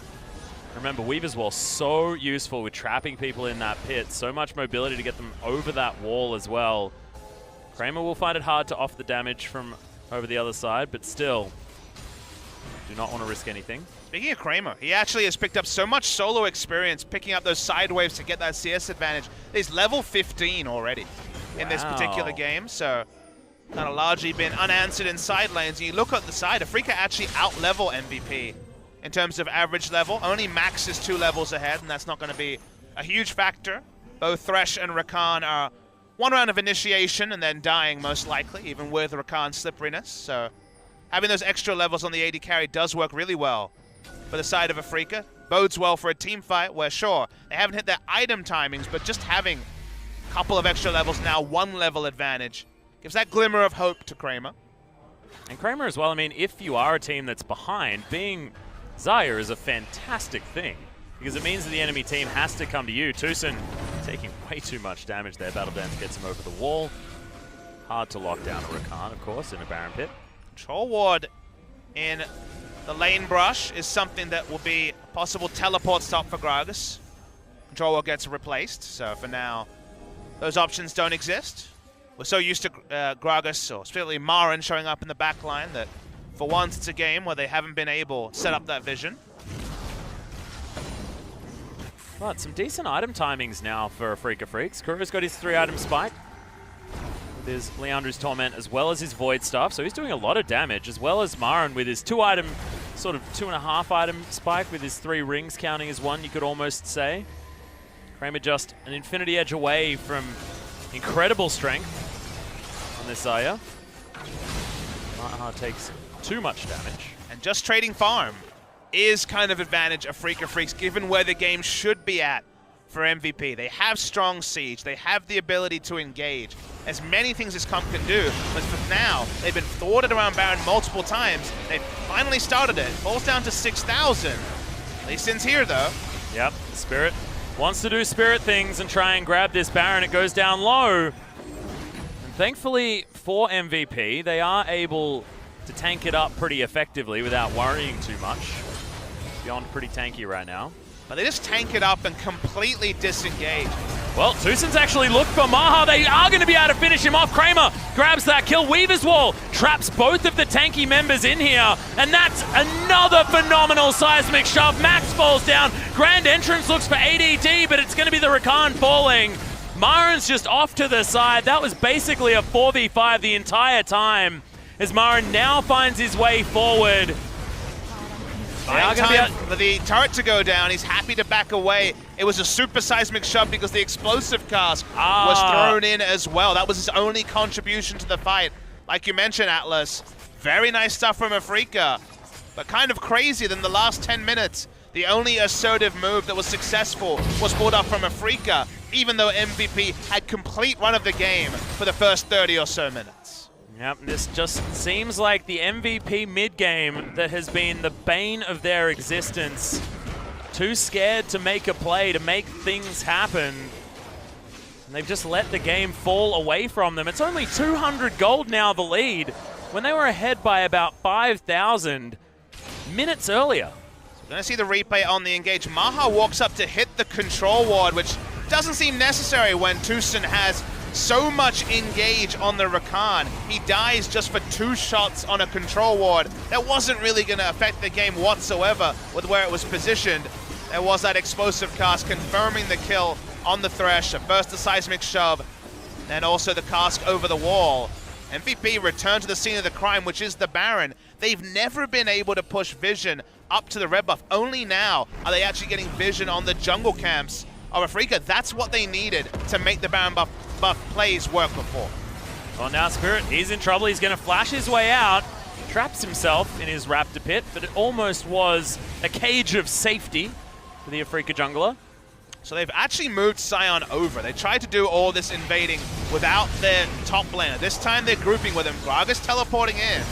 Remember, Weaver's Wall so useful with trapping people in that pit. So much mobility to get them over that wall as well. Kramer will find it hard to off the damage from over the other side, but still, do not want to risk anything. Speaking of Kramer, he actually has picked up so much solo experience picking up those side waves to get that CS advantage. He's level 15 already in this particular game, so kind of largely been unanswered in side lanes. And you look at the side, Afreeca actually out-level MVP in terms of average level. Only Max is 2 levels ahead, and that's not going to be a huge factor Both Thresh and Rakan are one round of initiation and then dying most likely, even with Rakan's slipperiness. So having those extra levels on the AD carry does work really well for the side of Afreeca. Bodes well for a team fight where, sure, they haven't hit their item timings, but just having a couple of extra levels now, 1 level advantage, gives that glimmer of hope to Kramer. And Kramer as well, I mean, if you are a team that's behind, being Xayah is a fantastic thing, because it means that the enemy team has to come to you. Tucson taking way too much damage there. Battle Dance gets him over the wall. Hard to lock down a Rakan, of course, in a Baron Pit. Control Ward in the lane brush is something that will be a possible teleport stop for Gragas. Control Ward gets replaced, so for now, those options don't exist. We're so used to Gragas, or specifically Maren, showing up in the back line that for once it's a game where they haven't been able to set up that vision. But some decent item timings now for Afreeca Freecs. Kuro's got his 3-item spike with his Leandru's Torment as well as his Void Staff, so he's doing a lot of damage, as well as Maren with his 2-item, sort of 2.5-item spike with his 3 rings counting as 1, you could almost say. Kramer just an Infinity Edge away from incredible strength on this Xayah. Maha takes too much damage. And just trading farm is kind of advantage of Afreeca Freecs, given where the game should be at for MVP. They have strong siege. They have the ability to engage as many things as Comp can do. But for now, they've been thwarted around Baron multiple times. They finally started it. Falls down to 6,000. Lee Sin's here, though. Yep, Spirit wants to do Spirit things and try and grab this Baron. It goes down low. And thankfully for MVP, they are able to tank it up pretty effectively without worrying too much. Beyond pretty tanky right now. But they just tank it up and completely disengage. Well, Tucson's actually looked for Maha. They are going to be able to finish him off. Kramer grabs that kill. Weaver's Wall traps both of the tanky members in here. And that's another phenomenal seismic shove. Max falls down. Grand Entrance looks for ADD, but it's going to be the Rakan falling. Maren's just off to the side. That was basically a 4v5 the entire time, as Maren now finds his way forward. Time for the turret to go down. He's happy to back away. It was a super seismic shove because the explosive cask was thrown in as well. That was his only contribution to the fight. Like you mentioned, Atlas, very nice stuff from Afreeca, but kind of crazy than the last 10 minutes. The only assertive move that was successful was pulled up from Afreeca, even though MVP had complete run of the game for the first 30 or so minutes. Yep, this just seems like the MVP mid-game that has been the bane of their existence. Too scared to make a play, to make things happen. And they've just let the game fall away from them. It's only 200 gold now, the lead, when they were ahead by about 5,000 minutes earlier. So we're going to see the replay on the engage. Maha walks up to hit the control ward, which doesn't seem necessary when Tucson has so much engage on the Rakan. He dies just for 2 shots on a control ward. That wasn't really going to affect the game whatsoever with where it was positioned. There was that explosive cast confirming the kill on the Thresh. First the seismic shove, then also the cask over the wall. MVP returned to the scene of the crime, which is the Baron. They've never been able to push vision up to the red buff. Only now are they actually getting vision on the jungle camps of Afreeca. That's what they needed to make the Baron buff plays work before. Well, now Spirit, he's in trouble. He's going to flash his way out. Traps himself in his Raptor Pit, but it almost was a cage of safety for the Afreeca jungler. So they've actually moved Sion over. They tried to do all this invading without their top laner. This time they're grouping with him. Gragas teleporting in.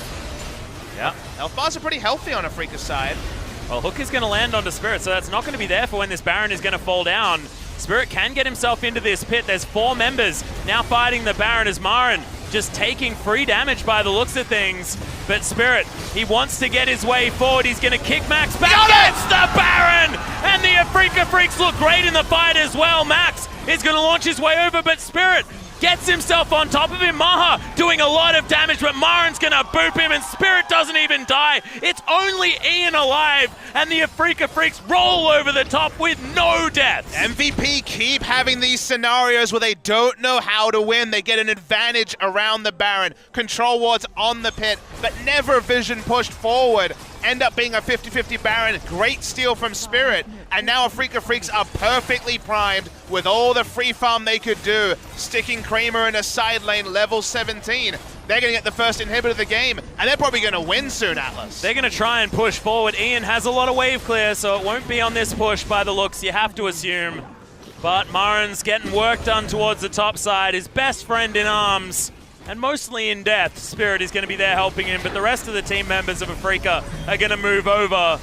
Yeah. Health bars are pretty healthy on Afreeca's side. Well, Hook is going to land onto Spirit, so that's not going to be there for when this Baron is going to fall down. Spirit can get himself into this pit. There's 4 members now fighting the Baron, as Maren just taking free damage by the looks of things. But Spirit, he wants to get his way forward. He's going to kick Max back against the Baron! And the Afreeca Freecs look great in the fight as well. Max is going to launch his way over, but Spirit gets himself on top of him. Maha doing a lot of damage, but Maren's going to boop him, and Spirit doesn't even die. It's only Ian alive, and the Afreeca Freecs roll over the top with no deaths. MVP keep having these scenarios where they don't know how to win. They get an advantage around the Baron. Control wards on the pit, but never vision pushed forward. end up being a 50-50 Baron. Great steal from Spirit. And now Afreeca Freecs are perfectly primed with all the free farm they could do, sticking Kramer in a side lane, level 17. They're going to get the first inhibitor of the game, and they're probably going to win soon, Atlas. They're going to try and push forward. Ian has a lot of wave clear, so it won't be on this push by the looks, you have to assume. But Marin's getting work done towards the top side. His best friend in arms, and mostly in death. Spirit is going to be there helping him, but the rest of the team members of Afreeca are going to move over.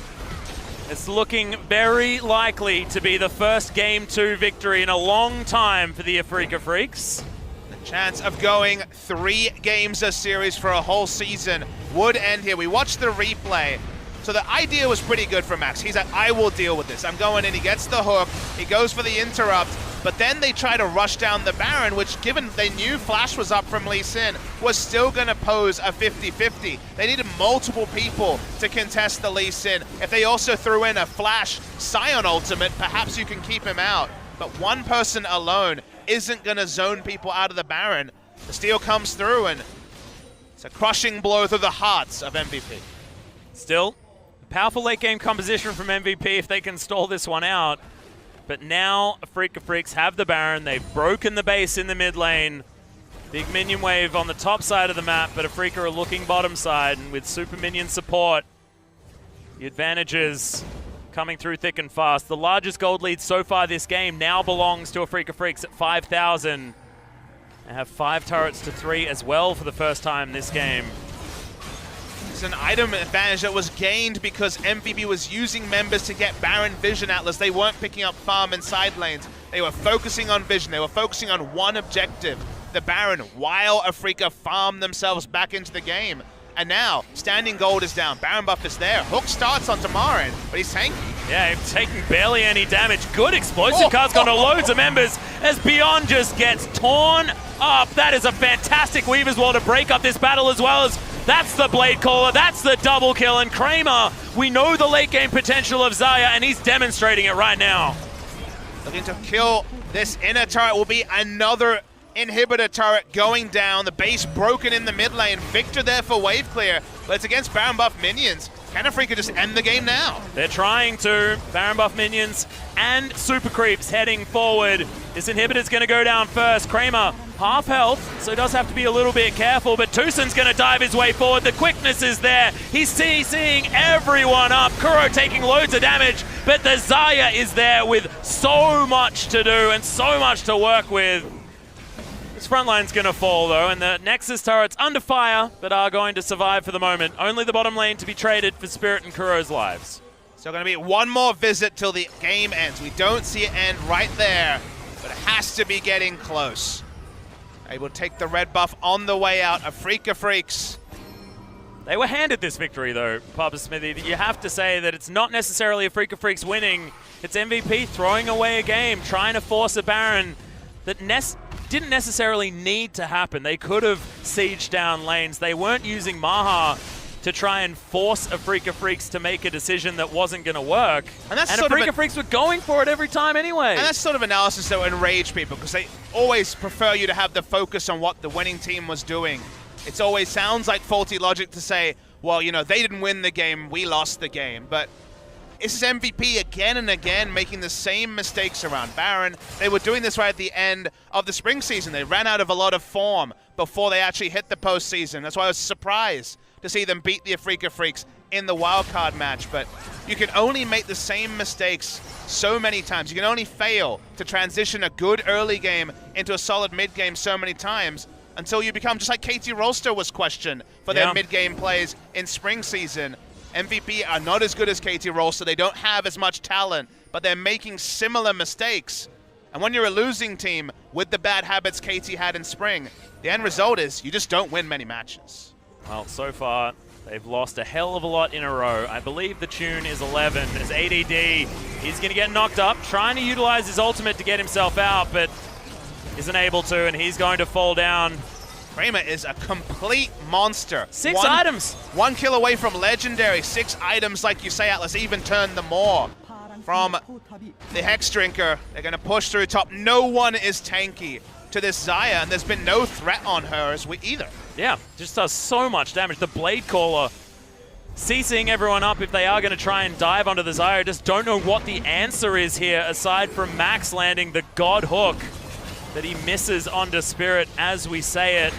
It's looking very likely to be the first Game 2 victory in a long time for the Afreeca Freecs. The chance of going 3 games a series for a whole season would end here. We watched the replay. So the idea was pretty good for Max. He's like, I will deal with this. I'm going in, he gets the hook, he goes for the interrupt, but then they try to rush down the Baron, which given they knew Flash was up from Lee Sin, was still gonna pose a 50-50. They needed multiple people to contest the Lee Sin. If they also threw in a Flash Scion ultimate, perhaps you can keep him out. But one person alone isn't gonna zone people out of the Baron. The steal comes through and it's a crushing blow through the hearts of MVP. Still, powerful late game composition from MVP if they can stall this one out. But now Afreeca Freecs have the Baron. They've broken the base in the mid lane. Big minion wave on the top side of the map, but Afreeca are looking bottom side, and with super minion support, the advantages coming through thick and fast. The largest gold lead so far this game now belongs to Afreeca Freecs at 5,000. They have 5 turrets to 3 as well for the first time this game. It's an item advantage that was gained because MVP was using members to get Baron Vision, Atlas. They weren't picking up farm and side lanes. They were focusing on Vision. They were focusing on one objective, the Baron, while Afreeca farmed themselves back into the game. And now, standing gold is down. Baron buff is there. Hook starts onto Marin, but he's tanky. Yeah, taking barely any damage. Good explosive card's gone to loads of members as Beyond just gets torn up. That is a fantastic Weaver's Wall to break up this battle, as well as that's the Blade Caller, that's the double kill, and Kramer, we know the late game potential of Xayah, and he's demonstrating it right now. Looking to kill this inner turret will be another inhibitor turret going down. The base broken in the mid lane. Victor there for wave clear, but it's against Baron buff minions. Can Afreeca just end the game now? They're trying to. Baron buff minions and super creeps heading forward. This inhibitor's going to go down first. Kramer, half health, so does have to be a little bit careful, but Tucson's going to dive his way forward. The quickness is there. He's seeing everyone up. Kuro taking loads of damage, but the Xayah is there with so much to do and so much to work with. This front line's going to fall, though, and the Nexus turrets under fire, but are going to survive for the moment. Only the bottom lane to be traded for Spirit and Kuro's lives. So going to be one more visit till the game ends. We don't see it end right there, but it has to be getting close. Able to take the red buff on the way out. Afreeca Freecs. They were handed this victory, though, Papa Smithy. You have to say that it's not necessarily Afreeca Freecs winning. It's MVP throwing away a game, trying to force a Baron that didn't necessarily need to happen. They could have sieged down lanes. They weren't using Maha to try and force Afreeca Freecs to make a decision that wasn't going to work. And Afreeca Freecs were going for it every time anyway. And that's sort of analysis that would enrage people, because they always prefer you to have the focus on what the winning team was doing. It always sounds like faulty logic to say, well, you know, they didn't win the game, we lost the game. But this is MVP again and again making the same mistakes around Baron. They were doing this right at the end of the spring season. They ran out of a lot of form before they actually hit the postseason. That's why I was surprised to see them beat the Afreeca Freecs in the wildcard match. But you can only make the same mistakes so many times. You can only fail to transition a good early game into a solid mid game so many times until you become just like KT Rolster was questioned for their mid game plays in spring season. MVP are not as good as KT Rolster. They don't have as much talent, but they're making similar mistakes. And when you're a losing team with the bad habits KT had in spring, the end result is you just don't win many matches. Well, so far, they've lost a hell of a lot in a row. I believe the tune is 11 as ADD is going to get knocked up, trying to utilize his ultimate to get himself out, but isn't able to, and he's going to fall down. Kramer is a complete monster. 6 items. 1 kill away from Legendary. 6 items, like you say, Atlas, even turned the more from the Hex Drinker. They're going to push through top. No one is tanky to this Xayah, and there's been no threat on her either. Yeah, just does so much damage. The Blade Caller CCing everyone up if they are going to try and dive onto the Xayah. Just don't know what the answer is here, aside from Max landing the God Hook that he misses onto Spirit as we say it.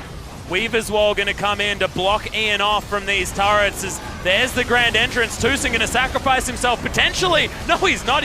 Weaver's Wall going to come in to block Ian off from these turrets. There's the grand entrance. Tucson going to sacrifice himself potentially. No, he's not.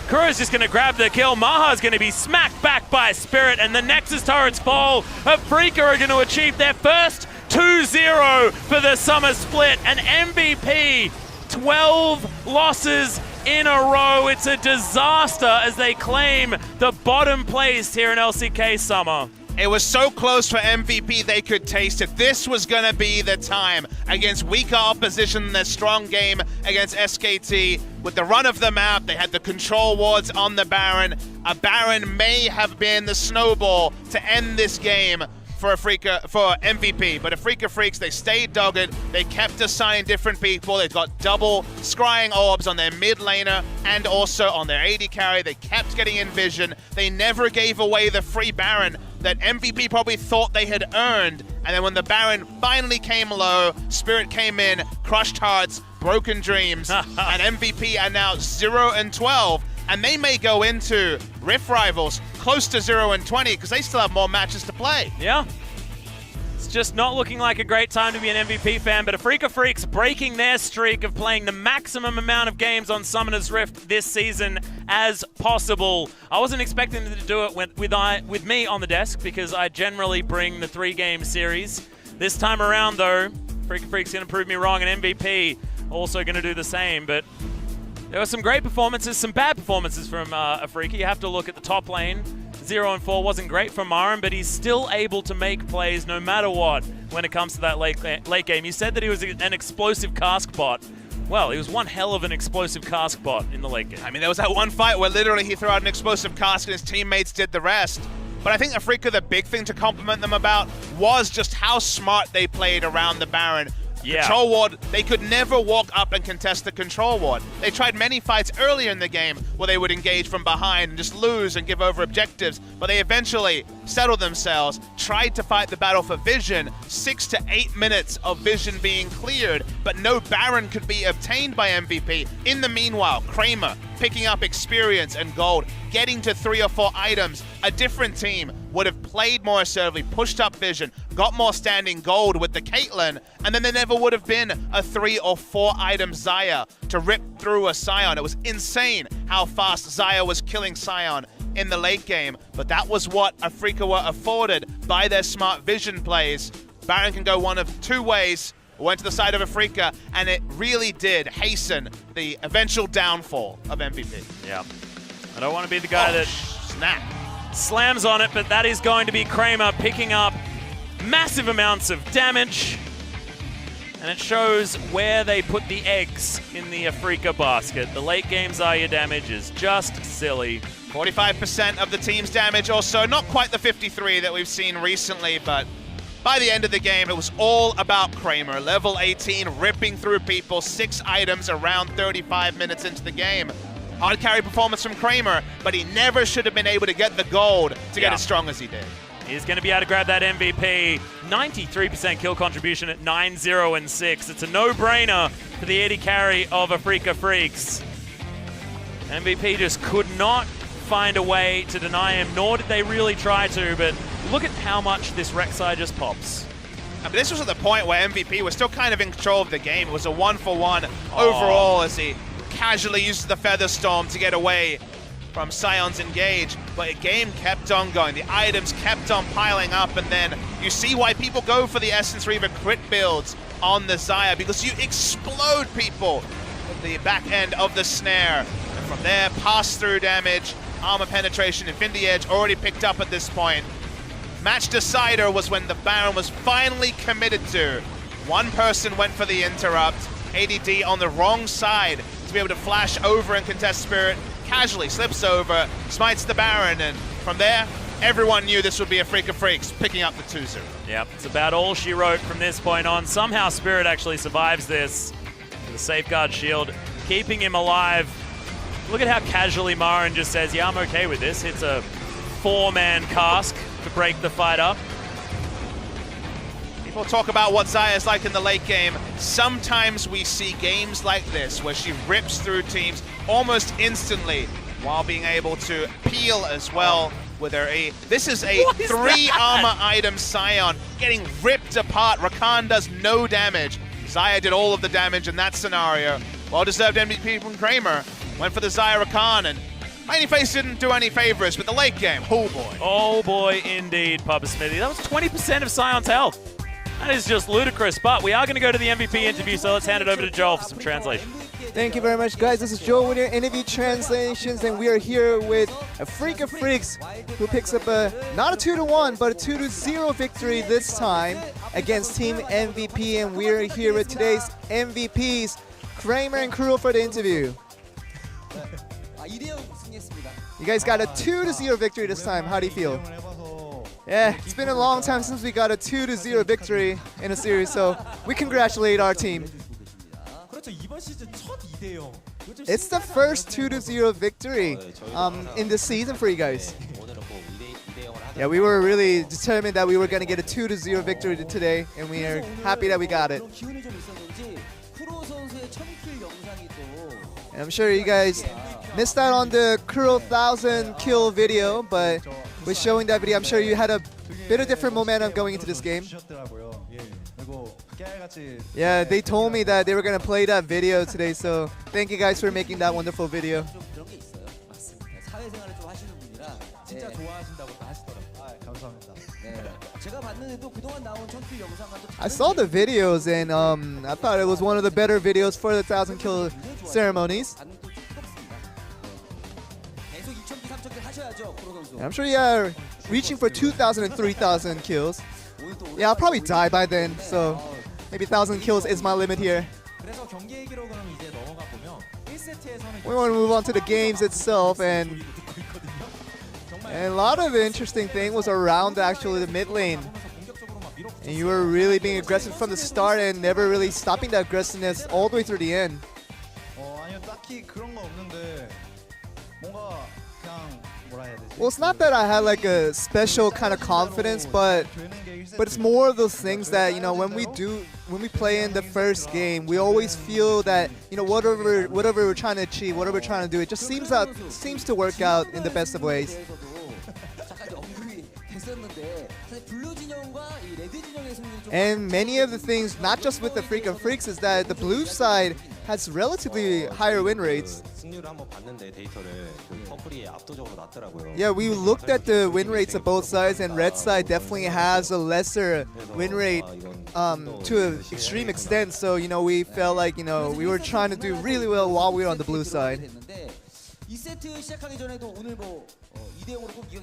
Kuro's just going to grab the kill. Maha's going to be smacked back by Spirit, and the Nexus turrets fall. Afreeca are going to achieve their first 2-0 for the summer split. An MVP, 12 losses in a row. It's a disaster as they claim the bottom place here in LCK Summer. It was so close for MVP they could taste it. This was going to be the time against weaker opposition in their strong game against SKT. With the run of the map, they had the control wards on the Baron. A Baron may have been the snowball to end this game for MVP, but Afreeca Freecs, they stayed dogged. They kept assigning different people. They've got double scrying orbs on their mid laner and also on their AD carry. They kept getting in vision. They never gave away the free Baron that MVP probably thought they had earned. And then when the Baron finally came low, Spirit came in, crushed hearts, broken dreams, and MVP are now 0-12. And they may go into Rift Rivals close to 0-20 because they still have more matches to play. Yeah. It's just not looking like a great time to be an MVP fan, but Afreeca Freecs breaking their streak of playing the maximum amount of games on Summoner's Rift this season as possible. I wasn't expecting them to do it with me on the desk because I generally bring the 3-game series. This time around, though, Afreeca Freecs going to prove me wrong, and MVP also going to do the same, but there were some great performances, some bad performances from Afreeca. You have to look at the top lane. 0-4 wasn't great for Marin, but he's still able to make plays no matter what when it comes to that late game. You said that he was an explosive cask bot. Well, he was one hell of an explosive cask bot in the late game. I mean, there was that one fight where literally he threw out an explosive cask and his teammates did the rest. But I think Afreeca, the big thing to compliment them about was just how smart they played around the Baron. Yeah. Control ward, they could never walk up and contest the control ward. They tried many fights earlier in the game where they would engage from behind and just lose and give over objectives, but they eventually settled themselves, tried to fight the battle for vision, 6 to 8 minutes of vision being cleared, but no Baron could be obtained by MVP. In the meanwhile, Kramer picking up experience and gold, getting to 3 or 4 items. A different team would have played more assertively, pushed up vision, got more standing gold with the Caitlyn, and then there never would have been a 3 or 4 item Xayah to rip through a Sion. It was insane how fast Xayah was killing Sion in the late game, but that was what Afreeca were afforded by their smart vision plays. Baron can go one of 2 ways. Went to the side of Afreeca, and it really did hasten the eventual downfall of MVP. Yeah. I don't want to be the guy that snap slams on it, but that is going to be Kramer picking up massive amounts of damage. And it shows where they put the eggs in the Afreeca basket. The late game Xayah damage is just silly. 45% of the team's damage or so. Not quite the 53 that we've seen recently, but by the end of the game, it was all about Kramer. Level 18, ripping through people, 6 items around 35 minutes into the game. Hard carry performance from Kramer, but he never should have been able to get the gold to get as strong as he did. He's going to be able to grab that MVP. 93% kill contribution at 9-0-6. It's a no-brainer for the AD carry of Afreeca Freecs. MVP just could not find a way to deny him, nor did they really try to, but look at how much this Rek'Sai just pops. But this was at the point where MVP was still kind of in control of the game. It was a 1-for-1 overall as he casually uses the Feather Storm to get away from Sion's engage, but the game kept on going. The items kept on piling up, and then you see why people go for the Essence Reaver crit builds on the Xayah, because you explode people at the back end of the snare. And from there, pass-through damage, armor penetration, Infinity Edge already picked up at this point. Match decider was when the Baron was finally committed to. One person went for the interrupt, ADD on the wrong side to be able to flash over and contest Spirit, casually slips over, smites the Baron, and from there, everyone knew this would be Afreeca Freecs picking up the 2-0. Yep, it's about all she wrote from this point on. Somehow Spirit actually survives this. The Safeguard Shield keeping him alive. Look at how casually Marin just says, yeah, I'm okay with this. Hits a 4-man cask to break the fight up. People talk about what Xayah is like in the late game. Sometimes we see games like this where she rips through teams almost instantly while being able to peel as well with her E. This is a 3 armor item Scion getting ripped apart. Rakan does no damage. Xayah did all of the damage in that scenario. Well-deserved MVP from Kramer. Went for the Xayah Rakan, and Mighty Face didn't do any favors with the late game. Oh boy. Oh boy, indeed, Papa Smithy. That was 20% of Scion's health. That is just ludicrous, but we are going to go to the MVP interview, so let's hand it over to Joel for some translation. Thank you very much, guys. This is Joel with your interview translations, and we are here with Afreeca Freecs, who picks up not a 2-1, but a 2-0 victory this time against Team MVP, and we are here with today's MVPs, Kramer and Kuro, for the interview. You guys got a 2-0 victory this time. How do you feel? Yeah, it's been a long time since we got a 2-0 victory in a series, so we congratulate our team. It's the first 2-0 victory in this season for you guys. Yeah, we were really determined that we were going to get a 2-0 victory today, and we are happy that we got it. And I'm sure you guys missed out on the Kuro 1,000 kill video, but with showing that video, I'm sure you had a bit of different momentum going into this game. Yeah, they told me that they were going to play that video today, so thank you guys for making that wonderful video. I saw the videos, and I thought it was one of the better videos for the 1,000 kill ceremonies. And I'm sure you are reaching for 2,000 and 3,000 kills. Yeah, I'll probably die by then, so maybe 1,000 kills is my limit here. We want to move on to the games itself, and a lot of the interesting thing was around actually the mid lane. And you were really being aggressive from the start and never really stopping that aggressiveness all the way through the end. Well, it's not that I had like a special kind of confidence, but it's more of those things that, you know, when we play in the first game, we always feel that, you know, whatever we're trying to achieve, whatever we're trying to do, it just seems to work out in the best of ways. And many of the things, not just with the Freecs, is that the blue side has relatively higher win rates. Yeah, we looked at the win rates of both sides, and red side definitely has a lesser win rate to an extreme extent. So, you know, we felt like, you know, we were trying to do really well while we were on the blue side.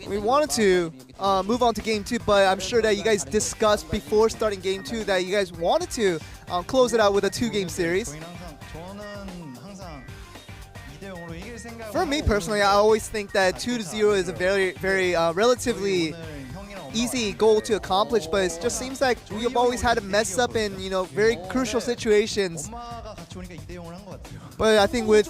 We wanted to move on to game 2, but I'm sure that you guys discussed before starting game 2 that you guys wanted to close it out with a 2-game series. For me personally, I always think that 2-0 is a very relatively easy goal to accomplish, but it just seems like we have always had to mess up in, you know, very crucial situations. But I think with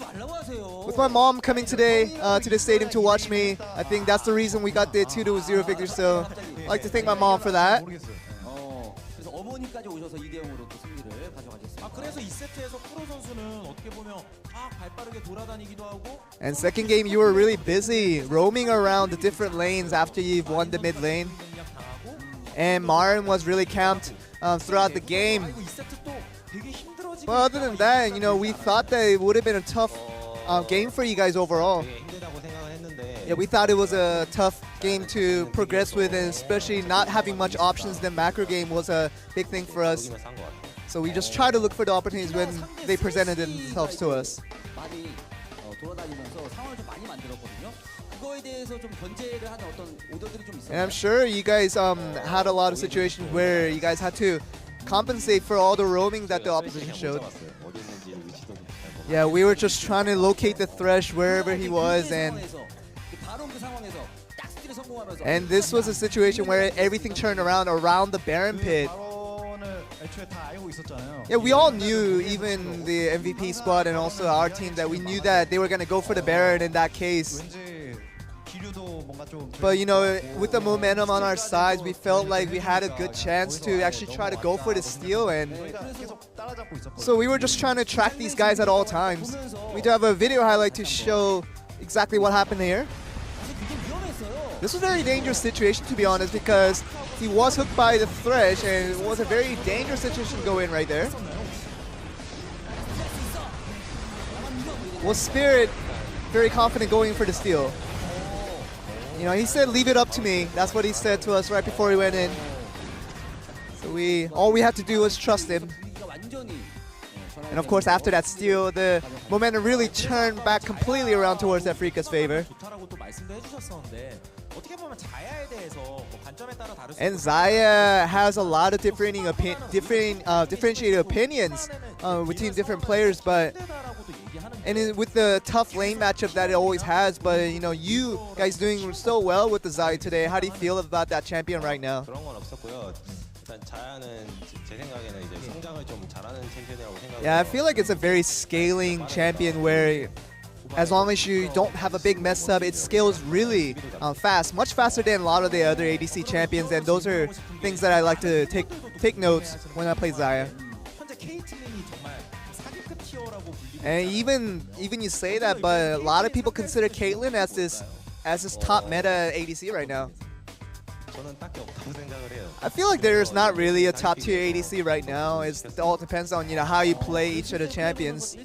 my mom coming today to the stadium to watch me, I think that's the reason we got the 2-0 victory. So I'd like to thank my mom for that. And second game, you were really busy roaming around the different lanes after you've won the mid lane. And Marin was really camped throughout the game. But other than that, you know, we thought that it would have been a tough game for you guys overall. Yeah, we thought it was a tough game to progress with, and especially not having much options. The macro game was a big thing for us. So we just try to look for the opportunities when they presented themselves to us. And I'm sure you guys had a lot of situations where you guys had to compensate for all the roaming that the opposition showed. Yeah, we were just trying to locate the Thresh wherever he was, and this was a situation where everything turned around the Baron pit. Yeah, we all knew, even the MVP squad and also our team, that we knew that they were going to go for the Baron in that case. But you know, with the momentum on our sides, we felt like we had a good chance to actually try to go for the steal, and so we were just trying to track these guys at all times. We do have a video highlight to show exactly what happened here. This was a very dangerous situation, to be honest, because he was hooked by the Thresh, and it was a very dangerous situation to go in right there. Was Spirit very confident going for the steal? You know, he said, "Leave it up to me." That's what he said to us right before he went in. So all we had to do was trust him. And of course, after that steal, the momentum really turned back completely around towards Afreeca's favor. And Xayah has a lot of differentiated opinions between different players, with the tough lane matchup that it always has. But you know, you guys doing so well with the Xayah today. How do you feel about that champion right now? Yeah, I feel like it's a very scaling champion where as long as you don't have a big mess up, it scales really fast, much faster than a lot of the other ADC champions, and those are things that I like to take notes when I play Xayah. And even you say that, but a lot of people consider Caitlyn as this top meta ADC right now. I feel like there's not really a top tier ADC right now. It all depends on how you play each of the champions.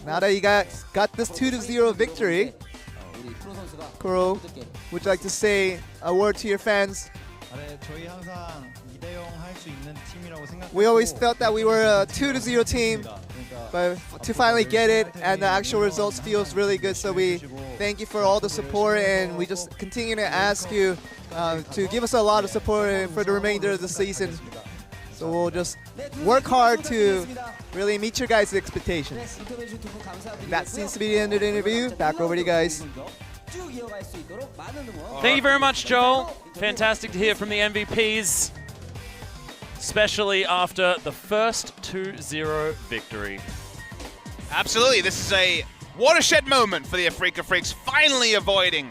Now that you got this 2-0 victory, Kuro, would you like to say a word to your fans? We always felt that we were a 2-0 team, but to finally get it and the actual results feels really good. So we thank you for all the support, and we just continue to ask you to give us a lot of support for the remainder of the season. So we'll just work hard to really meet your guys' expectations. That seems to be the end of the interview. Back over to you guys. Thank you very much, Joel. Fantastic to hear from the MVPs, especially after the first 2-0 victory. Absolutely, this is a watershed moment for the Afreeca Freecs, finally avoiding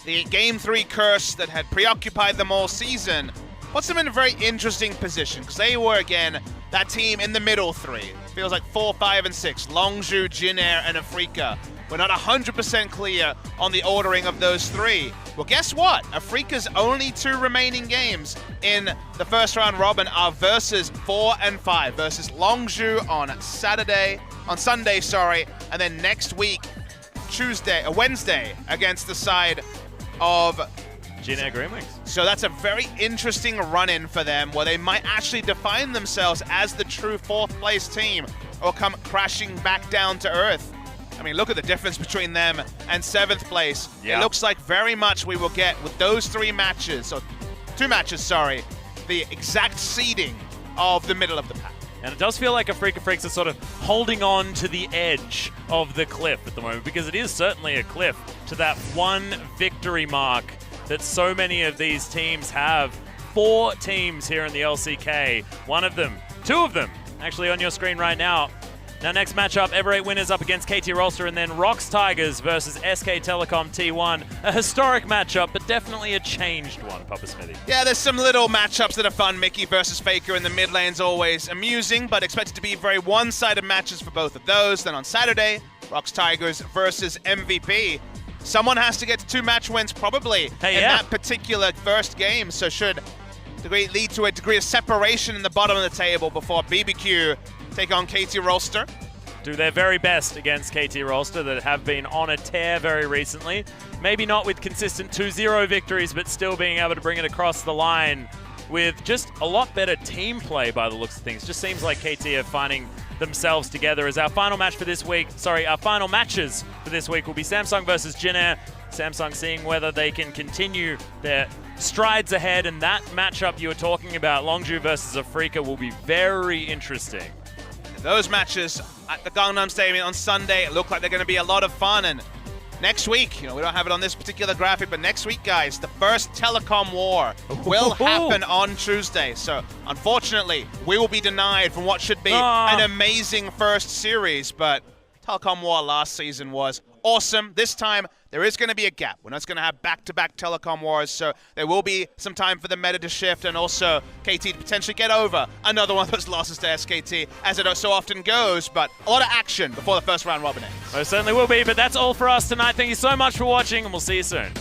the Game 3 curse that had preoccupied them all season. Puts them in a very interesting position, because they were, again, that team in the middle three. Feels like 4, 5, and 6. Longzhu, Jinair, and Afreeca. We're not 100% clear on the ordering of those three. Well, guess what? Afreeca's only 2 remaining games in the first round robin are versus 4 and 5. Versus Longzhu on Sunday, and then next week, Wednesday, against the side of Jinair Greenwings. So that's a very interesting run-in for them, where they might actually define themselves as the true 4th place team, or come crashing back down to earth. I mean, look at the difference between them and 7th place. Yeah. It looks like very much we will get, with those 2 matches, the exact seeding of the middle of the pack. And it does feel like Afreeca Freecs are sort of holding on to the edge of the cliff at the moment, because it is certainly a cliff to that 1 victory mark that so many of these teams have. 4 teams here in the LCK. 2 of them, actually on your screen right now. Now, next matchup, Ever8 Winners up against KT Rolster, and then Rocks Tigers versus SK Telecom T1. A historic matchup, but definitely a changed one, Papa Smithy. Yeah, there's some little matchups that are fun. Mickey versus Faker in the mid lane's always amusing, but expected to be very one-sided matches for both of those. Then on Saturday, Rocks Tigers versus MVP. Someone has to get to 2 match wins probably in that particular first game, so should lead to a degree of separation in the bottom of the table before BBQ take on KT Rolster. Do their very best against KT Rolster, that have been on a tear very recently. Maybe not with consistent 2-0 victories, but still being able to bring it across the line with just a lot better team play by the looks of things. Just seems like KT are finding themselves together. As our final match for this week, our final matches for this week will be Samsung versus Jinair. Samsung seeing whether they can continue their strides ahead, and that matchup you were talking about, Longzhu versus Afreeca, will be very interesting. Those matches at the Gangnam Stadium on Sunday look like they're going to be a lot of fun, and next week, we don't have it on this particular graphic, but next week, guys, the first telecom war will happen on Tuesday. So, unfortunately, we will be denied from what should be an amazing first series, but Telecom War last season was awesome. This time, there is going to be a gap. We're not going to have back-to-back Telecom Wars, so there will be some time for the meta to shift and also KT to potentially get over another one of those losses to SKT, as it so often goes, but a lot of action before the first round robin ends. Most certainly will be, but that's all for us tonight. Thank you so much for watching, and we'll see you soon.